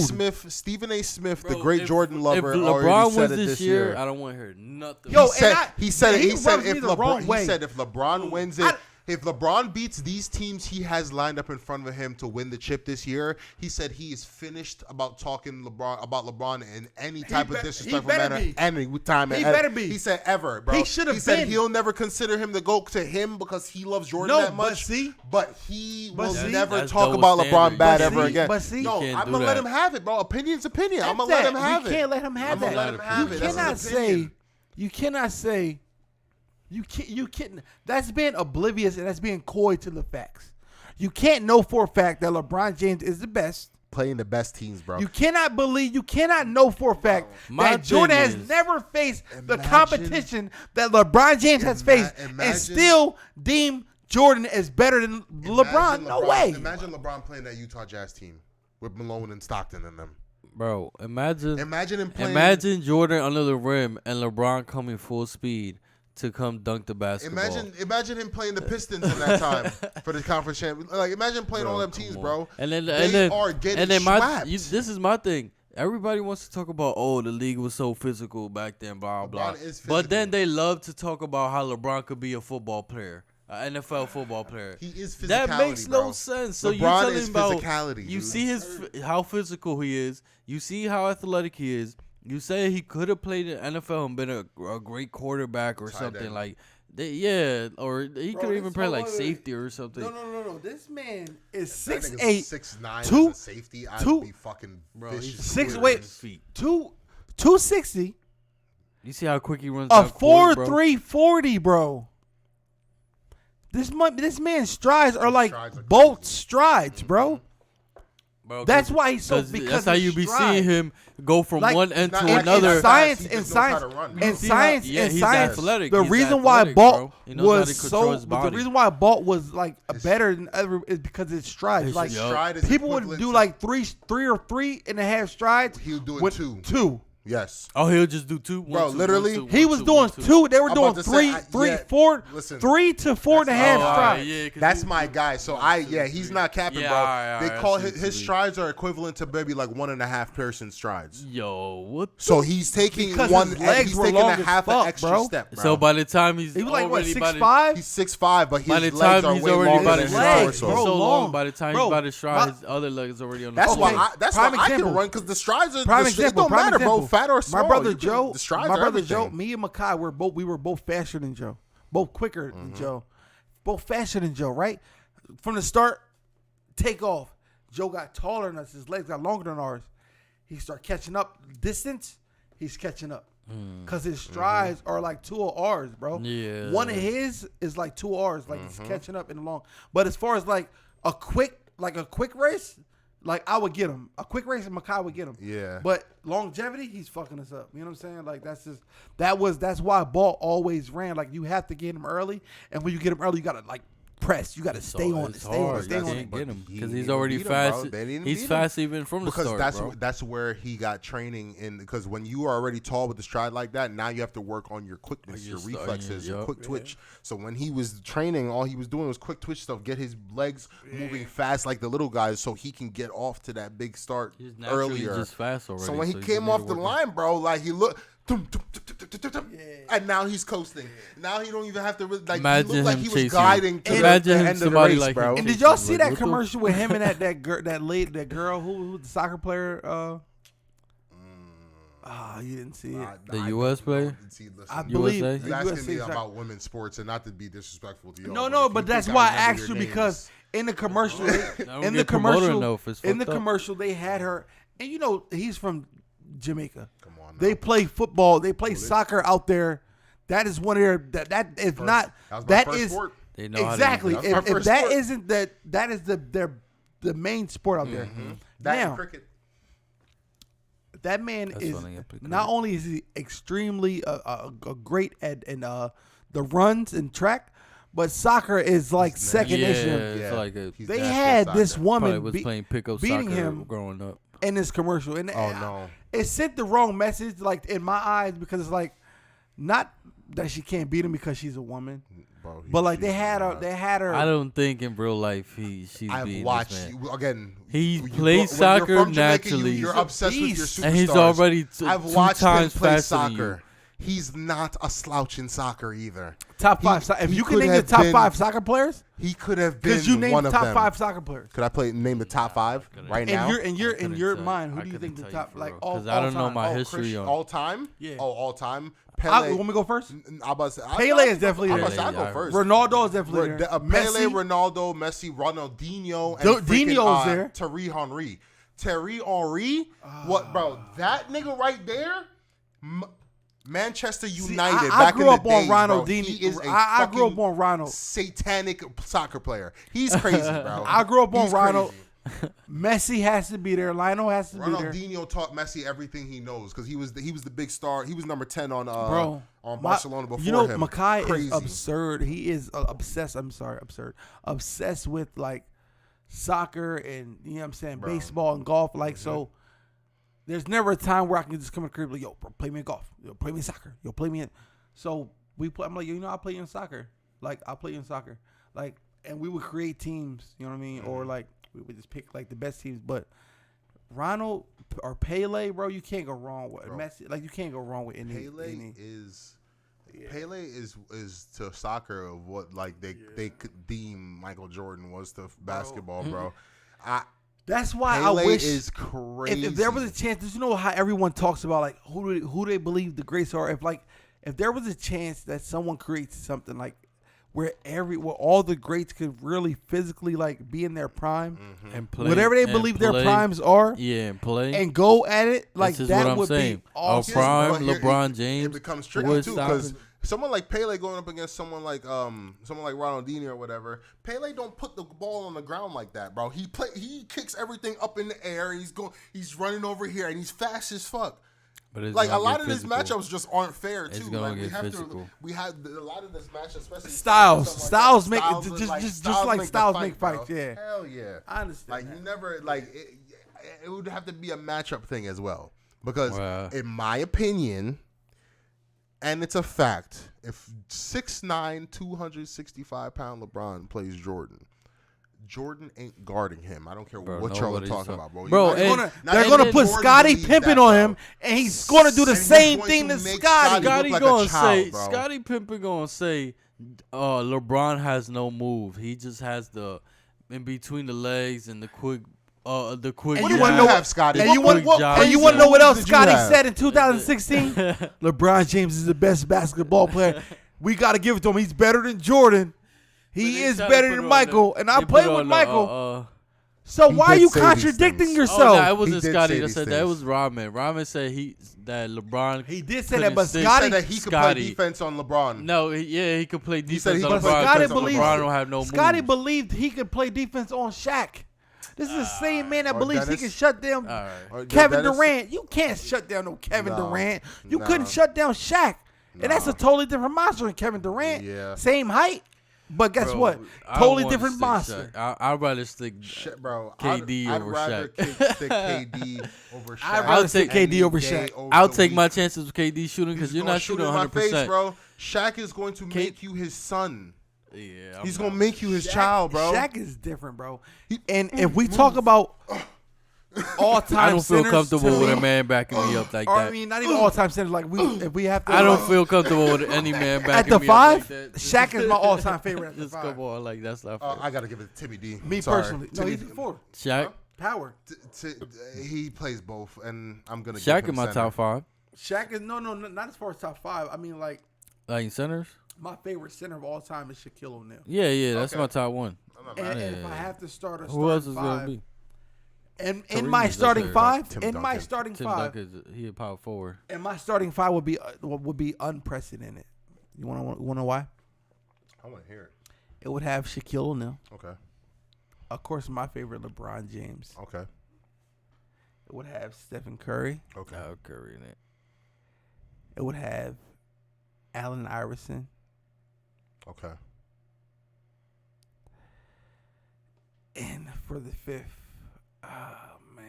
Stephen A. Smith, the great Jordan lover, if LeBron wins this year, I don't want to hear nothing. He said if LeBron wins it. If LeBron beats these teams he has lined up in front of him to win the chip this year, he said he is finished about talking about LeBron in any type of disrespectful manner, any time. He better be. He said ever, bro. He should have been. Said he'll never consider him to go to him because he loves Jordan that much. But he will never talk about LeBron bad ever again. No, I'm gonna let him have it, bro. Opinion's opinion. I'm gonna let him have it. You can't let him have that. I'm gonna let him have it. You cannot say. You can't. That's being oblivious and that's being coy to the facts. You can't know for a fact that LeBron James is the best. Playing the best teams, bro. You cannot know for a fact that Jordan has never faced the competition that LeBron James has faced and still deem Jordan as better than LeBron. No way. Imagine LeBron playing that Utah Jazz team with Malone and Stockton in them. Bro, imagine him playing. Imagine Jordan under the rim and LeBron coming full speed to come dunk the basketball. Imagine him playing the Pistons in that time for the conference champion. Like imagine playing all them teams, bro. And then are getting swapped. This is my thing. Everybody wants to talk about the league was so physical back then, blah blah. But then they love to talk about how LeBron could be a football player. An NFL football player. He is physicality. That makes no sense. So LeBron you telling is about physicality. You see how physical he is. You see how athletic he is. You say he could have played in NFL and been a great quarterback or something like that. Or he could even play like safety or something. No. This man is 6'8", 6'9", as a safety. I'd be fucking vicious. 260. You see how quick he runs? A 4.3 40, bro. This man's strides are like bolt strides, bro. Bro, that's why he's so because that's how you be seeing him go from one end to In another. science, he's athletic. The reason why Bolt was like better than other is because his strides. Like people would do like three or 3.5 strides. He'll do it two. Yes. Oh, he'll just do two. Bro, literally, he was doing two. They were doing 3 to 4.5 strides. Yeah, that's my guy. So he's not capping, bro. They call his strides are equivalent to maybe like 1.5 person strides. Yo, what? So he's taking he's taking a half an extra step, bro. So by the time he was like what 6'5"? He's 6'5", but his legs are way longer than his torso. He's so long. By the time he's about to stride, his other leg is already on the floor. That's why I can run because the strides are. It don't matter, bro. Fat or small. My brother Joe, me and Makai, we were both faster than Joe, both quicker than Joe, both faster than Joe. Right from the start, take off. Joe got taller than us. His legs got longer than ours. He started catching up distance. He's catching up. Because his strides are like 2 of ours, bro. Yeah. One of his is like 2 hours, like he's catching up in the long. But as far as like a quick race, like I would get him. A quick race, and Makai would get him. Yeah. But longevity, he's fucking us up. You know what I'm saying? Like that's why Ball always ran. Like you have to get him early, and when you get him early, you gotta like press. You gotta stay on it. Stay on it. Stay on it. Get him because He he's didn't already beat him, fast. bro. They didn't He's beat him. fast even from the start, because bro. that's where he got training in. Because when you are already tall with the stride like that, now you have to work on your quickness, your reflexes, your quick twitch. So when he was training, all he was doing was quick twitch stuff, get his legs moving fast like the little guys, so he can get off to that big start He's naturally earlier. just fast already. So when he you came need off to the work line, bro, like he looked. And now he's coasting. Now he don't even have to like. Imagine he looked like him he was chasing. gliding to Imagine the him end somebody of the race, like bro. him And did y'all see Like, that what the commercial with him and that girl who the soccer player? You didn't see it. The U.S. player? I believe USA? the You're asking USA me soccer- about women's sports, and not to be disrespectful to you. No, but that's why I asked you because in the commercial, in the commercial, they had her, and you know he's from Jamaica. Come on, They play football. They play soccer out there. That is one of their that is not that is They know exactly That was my if first that sport. isn't that is the main sport out there. that Now and cricket. that man That's is funny, I play not only is he extremely a great at the runs and track, but soccer is like second Yeah, issue. it's like a, He's They nasty had at this soccer. probably woman was playing pickup beating soccer him growing up. in this commercial, and Oh no. it sent the wrong message, like in my eyes, because it's like not that she can't beat him because she's a woman, Bro, but like they she's had not. her. I don't think in real life she's I've beating watched this man. you, again. He when plays you're soccer from Jamaica, naturally. You're He's a obsessed with your beast. superstars. And he's already I've two watched him times play faster than you. soccer. He's not a slouch in soccer either. top five. If he you can could name the have top been- 5 soccer players, He could have because you been named one the of top them. 5 soccer players. Could I name the top 5 right now? In your couldn't your tell- mind, who I do you think couldn't the tell you top for like real, all 'cause I don't know time? my Oh, history on all time? Yeah. Oh, all time. You Pele. want me to go first? I'm about to say, Pele is definitely I'm there. about to say, I'll go Yeah, first. Ronaldo is definitely there. Pele, Messi, Ronaldo, Messi, Ronaldinho, and Dino's there. Thierry Henry. Thierry Henry? What, bro? That nigga right there? Manchester United. I back grew in up the on days, Ronaldinho. Bro. He is a I grew up fucking on Ronald. satanic soccer player. He's crazy, bro. I grew up on He's Ronald. crazy. Messi has to be there. Lionel has to be there. Ronaldinho taught Messi everything he knows because he was the big star. He was number 10 on Bro, Barcelona before you know, him. Makai Crazy. is absurd. He is obsessed. I'm sorry, absurd. Obsessed with like soccer and you know what I'm saying, Bro. baseball and golf. Like so, there's never a time where I can just come to the crib like, yo, bro, play me in golf. Yo, play me in soccer. Yo, play me in. So we play. I'm like, you know, I play in soccer. Like I play in soccer. Like, and we would create teams. You know what I mean? Or like we would just pick like the best teams. But Ronald or Pele, bro, you can't go wrong with Messi. Like you can't go wrong with any. Pele is to soccer of what like they could deem Michael Jordan was to basketball, bro. That's why Pele I wish is crazy. if there was a chance, you know how everyone talks about like who they believe the greats are. If there was a chance that someone creates something like where all the greats could really physically like be in their prime And play, whatever they and believe their play. primes are, Yeah, and play. and go at it like This is that what I'm would saying. be Our awesome. prime, But here LeBron James. It becomes tricky would too stop because him. someone like Pele going up against someone like Ronaldinho or whatever. Pele don't put the ball on the ground like that, bro. He kicks everything up in the air. He's running over here and he's fast as fuck. But it's Like a gonna lot get of these physical. matchups just aren't fair too. It's gonna Like we get have physical. we have a lot of this match, especially Styles stuff like that. make just Styles like make the Styles fight, make fights. bro. Yeah, Hell yeah. I understand. Like that. you never like it would have to be a matchup thing as well because Wow. in my opinion, and it's a fact, if 6'9", 265-pound LeBron plays Jordan ain't guarding him. I don't care Bro, what y'all are nobody's talking talking- about, bro. Bro, You're and- They're and gonna then put Jordan Scottie believes Pippen that, on bro. him, and he's gonna do the And he's same going thing to to make Scotty. Scotty Scotty look like a gonna child, say bro. Scotty Pippen gonna say LeBron has no move. He just has the in between the legs and the quick And you what wanna do know you what- have, Scotty? And you want to know what else Scotty said in 2016? LeBron James is the best basketball player. We got to give it to him. He's better than Jordan. He is better than Michael. And I played with Michael. So He why are did you say these contradicting things. yourself? Oh, that He wasn't did Scotty say that these said that. It things. was Rodman. Rodman said that LeBron. He did say couldn't that, but stick- He Scotty. said that he could play Scotty. defense on LeBron. No, he could play He said defense he on could But play LeBron Scotty defense because on believes LeBron don't have no Scotty moves. believed he could play defense on Shaq. This is the same man that Or believes Dennis. he can shut down All right. Or Kevin Dennis. Durant. You can't shut down no Kevin No. Durant. You No. couldn't shut down Shaq. And that's a No. totally different monster than Kevin Durant. Yeah. Same height. But guess Bro, what? I don't Totally wanna different stick monster. Shaq. I'd rather stick. Shit, bro. KD I'd over rather Shaq. stick KD over Shaq. I'd rather stick KD any over day Shaq. over I'll the take week. my chances with KD shooting because He's you're gonna not shoot shooting in my 100%. face, bro. Shaq is going to make you his son. Yeah, He's gonna make you his child, bro. Shaq is different, bro. And if we talk about all-time I don't feel centers, comfortable to with me- a man backing me up like Or, that. I mean, not even all-time centers. Like if we have to, I don't feel comfortable with any man at backing the me five. up like that. Shaq is my all-time favorite at the Just five. come on, like that's not fair. I gotta give it to Timmy D. Me Sorry. personally, no, Timmy he's D. four. Shaq, Power. He plays both, and I'm gonna. Shaq give in him my center. top 5. Shaq is not as far as top 5. I mean, like Like centers. my favorite center of all time is Shaquille O'Neal. Yeah, that's Okay. my top 1. I'm not And, mad. and if I have to start a Who else starting is gonna five, be? and in Kareem my is up starting there. five, Tim in my Duncan. starting Tim five, Duncan, he a power forward. and my starting five would be unprecedented. You want to know why? I want to hear it. It would have Shaquille O'Neal, Okay. of course, my favorite LeBron James. Okay. It would have Stephen Curry. Okay. Kyle Curry in it. It would have Allen Iverson. Okay. And for the fifth, oh man,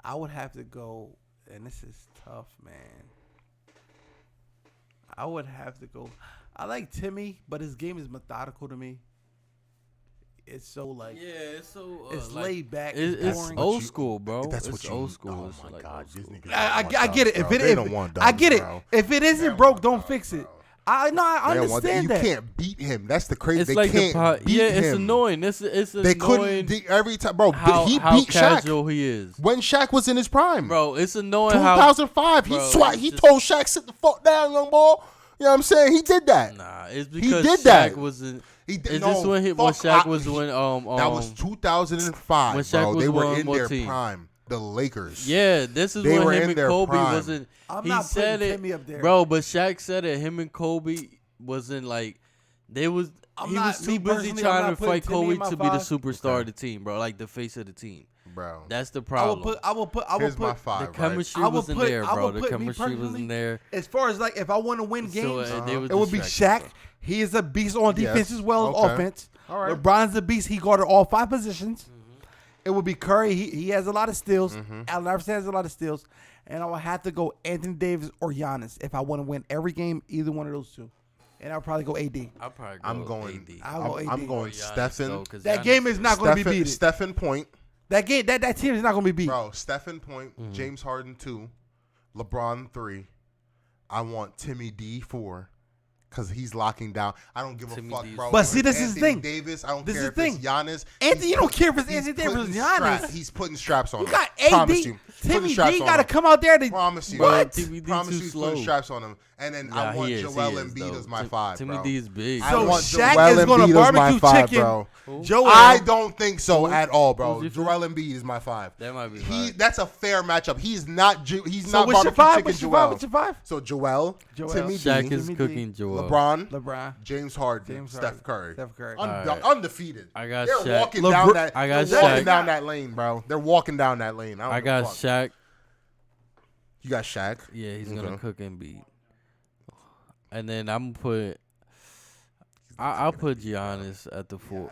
I would have to go, and this is tough, man. I would have to go. I like Timmy, but his game is methodical to me. It's so like it's so it's laid back. It's boring. old school, bro. That's it's what you. old school. Oh It's my like God, old these school. niggas. I don't want get it. dunks, If bro. it, They if, don't want I dunks, get it. bro. If it They isn't don't broke, want don't dunks, fix it. bro. I know. I They don't want that. understand You that. can't beat him. That's the crazy. It's They like can't the beat him. it's annoying. It's They annoying couldn't every time, bro. how, He how beat Shaq casual he is, when Shaq was in his prime. bro. It's annoying how 2005. bro, He it's told Shaq, "Sit the fuck down, young boy." You know what I'm saying? He did that. nah. It's because did Shaq that. wasn't. He did. Is no, this when fuck, Shaq I- was when that was 2005, when Shaq bro. was They were on in what their team? prime. The Lakers. Yeah, this is They were when in him and their Kobe prime. wasn't. I'm he not said putting it, Timmy up there. bro. But Shaq said it. Him and Kobe wasn't like they was. I'm he not- was too me busy personally, I'm trying not to putting fight Timmy in Kobe my to be the five. superstar of the team, bro. Like the face of the team. Bro. That's the I problem. will put. Here's my put. five. The right? chemistry I will wasn't put- there, I bro. will The put me chemistry personally, wasn't there. As far as like if I want to win games, So, they was it would be distracted, Shaq. He is a beast on defense Yes. as well as Okay. offense. All right. LeBron's a beast. He guarded all 5 positions. It would be Curry. He has a lot of steals. Allen Iverson has a lot of steals. And I would have to go Anthony Davis or Giannis if I want to win every game, either one of those two. And I'll probably go AD. I'll probably go I'm going. AD. I'll go I'm AD. going Stephen. That game is not going to be beat. Stephen Point. That game, that team is not going to be beat. Bro, Stephen Point, James Harden 2, LeBron 3. I want Timmy D 4 because he's locking down. I don't give Timmy a fuck, D's bro. But see, this is the Anthony thing. Davis, I don't This care is if the it's thing. Giannis. Anthony, you don't care if it's He's Anthony Davis or putting Giannis. He's putting straps on You him. got Promise AD. you. Putting Timmy straps D on got to him. come out there. Promise you. What? Timmy D Promise too you he's slow. putting straps on him. And then I Nah, want he is, Joel he is, Embiid though. as my 5, Timmy bro. D is big. I So want Shaq Joel is gonna Embiid as my barbecue 5, chicken. bro. Joel. I don't think so at all, bro. Who's your Joel Embiid is my 5. That might be right. That's a fair matchup. He's not he's So not what's your barbecue 5? chicken What's your Joel. 5? What's your 5? So Joel, Timmy Shaq D, is Timmy D, cooking Joel. LeBron, James Harden, Steph Harden, Curry. Steph Curry. Alright. Undefeated. I got They're Shaq. walking down that. I got they're walking Shaq. down that lane, bro. They're walking down that lane. I got Shaq. You got Shaq. Yeah, he's Okay. gonna cook and beat. And then I'm gonna put. I'll put Giannis at the 4.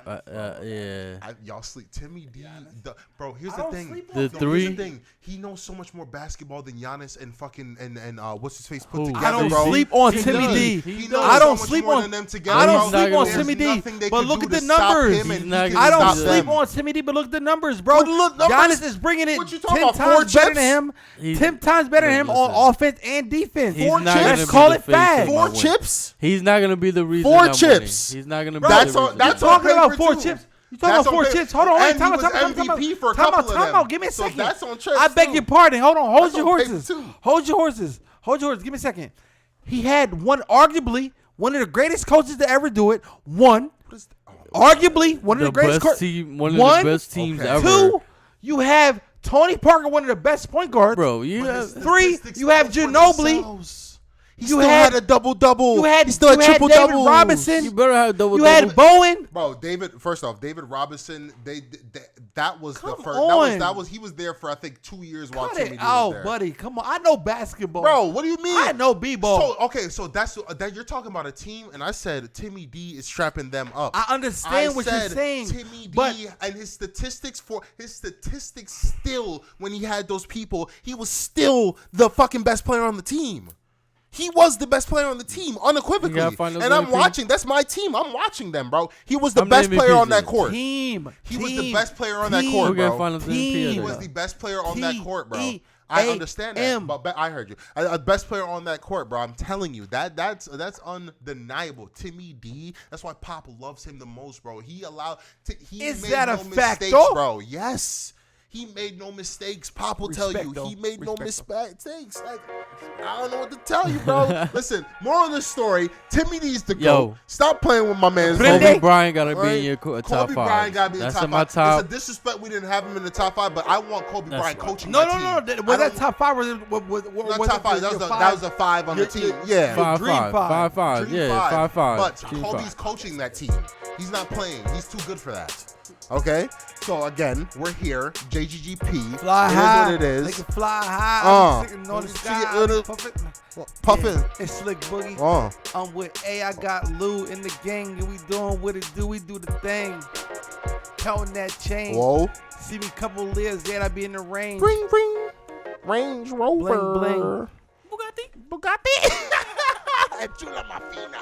Yeah. Y'all sleep. Timmy D. Bro, here's I the don't thing. sleep on The him. Here's three. the thing. He knows so much more basketball than Giannis and fucking and what's his face put Who? together, I don't bro. sleep on He Timmy does. D. He He does. knows I don't so much sleep more on- than them together. I don't bro. sleep on There's Timmy D. nothing they But can look do at the to stop numbers. him, and He's he not can gonna I don't stop sleep them. on Timmy D, but look at the numbers, bro. What look numbers? Giannis is bringing it What you talking 10 about, 4 times better chips? than him. He's- 10 times better than him Listen. on offense and defense. He's not chips? gonna Let's be call the it face of facts. my 4 win. chips. He's not gonna be the reason. 4 I'm chips. winning. He's not gonna be That's the on- reason. that's You on talking about paper, 4 too. chips? You talking That's about 4 on chips? Hold on, paper. wait, And time he out, was time out, time out. MVP for a Time couple out, of time them. out. Give me a So second. that's on chips, I beg too. your pardon. Hold on, hold That's your on paper, horses. too. Hold your horses. Hold your horses. Give me a second. He had arguably one of the greatest coaches to ever do it. One. What is oh arguably one of the greatest best team, one of the best teams ever. 2, you have Tony Parker, one of the best point guards. Bro, you have 3, you have Ginobili. He still had a double-double. He still had triple-double. David Robinson. You better have double. You had Bowen. Bro, first off, David Robinson, that was Come the first. on. That was he was there for I think 2 years while Cut Timmy it D was out, there. buddy. Come on. I know basketball. Bro, what do you mean? I know b-ball. So okay, so that's that you're talking about a team, and I said Timmy D is strapping them up. I understand what you're said saying. Timmy D but and his statistics still when he had those people, he was still the fucking best player on the team. He was the best player on the team, unequivocally. And I'm watching. That's my team. I'm watching them, bro. He was the best player on that court. He was the best player on that court, bro. He was the best player on that court, bro. I understand that, but I heard you. A best player on that court, bro. I'm telling you that's undeniable. Timmy D. That's why Pop loves him the most, bro. Is that a fact, mistakes, though? bro? Yes. He made no mistakes. Pop will tell you. He made no mistakes. Like, I don't know what to tell you, bro. Listen, more of the story. Timmy D's the GOAT. Stop playing with my man. Kobe Bryant got to be in your top 5. Kobe Bryant got to be in the top 5. That's in my top. It's a disrespect we didn't have him in the top 5, but I want Kobe Bryant coaching No. my team. Was that top 5? Was not top 5. That was a 5 on the team. Yeah. 5-5. Yeah, 5-5. But Kobe's coaching that team. He's not playing. He's too good for that. Okay? So, again, we're here. JGGP. Fly it high. Is what it is. They can fly high. Sitting on the sky. Puffin. Yeah, it's Slick Boogie. I'm with A. I got Lou in the gang. And we doing what it do. We do the thing. Counting that chain. Whoa. See me couple years, then I be in the range. Ring, ring. Range Rover. Bling, bling. Bugatti. Chula Mafina.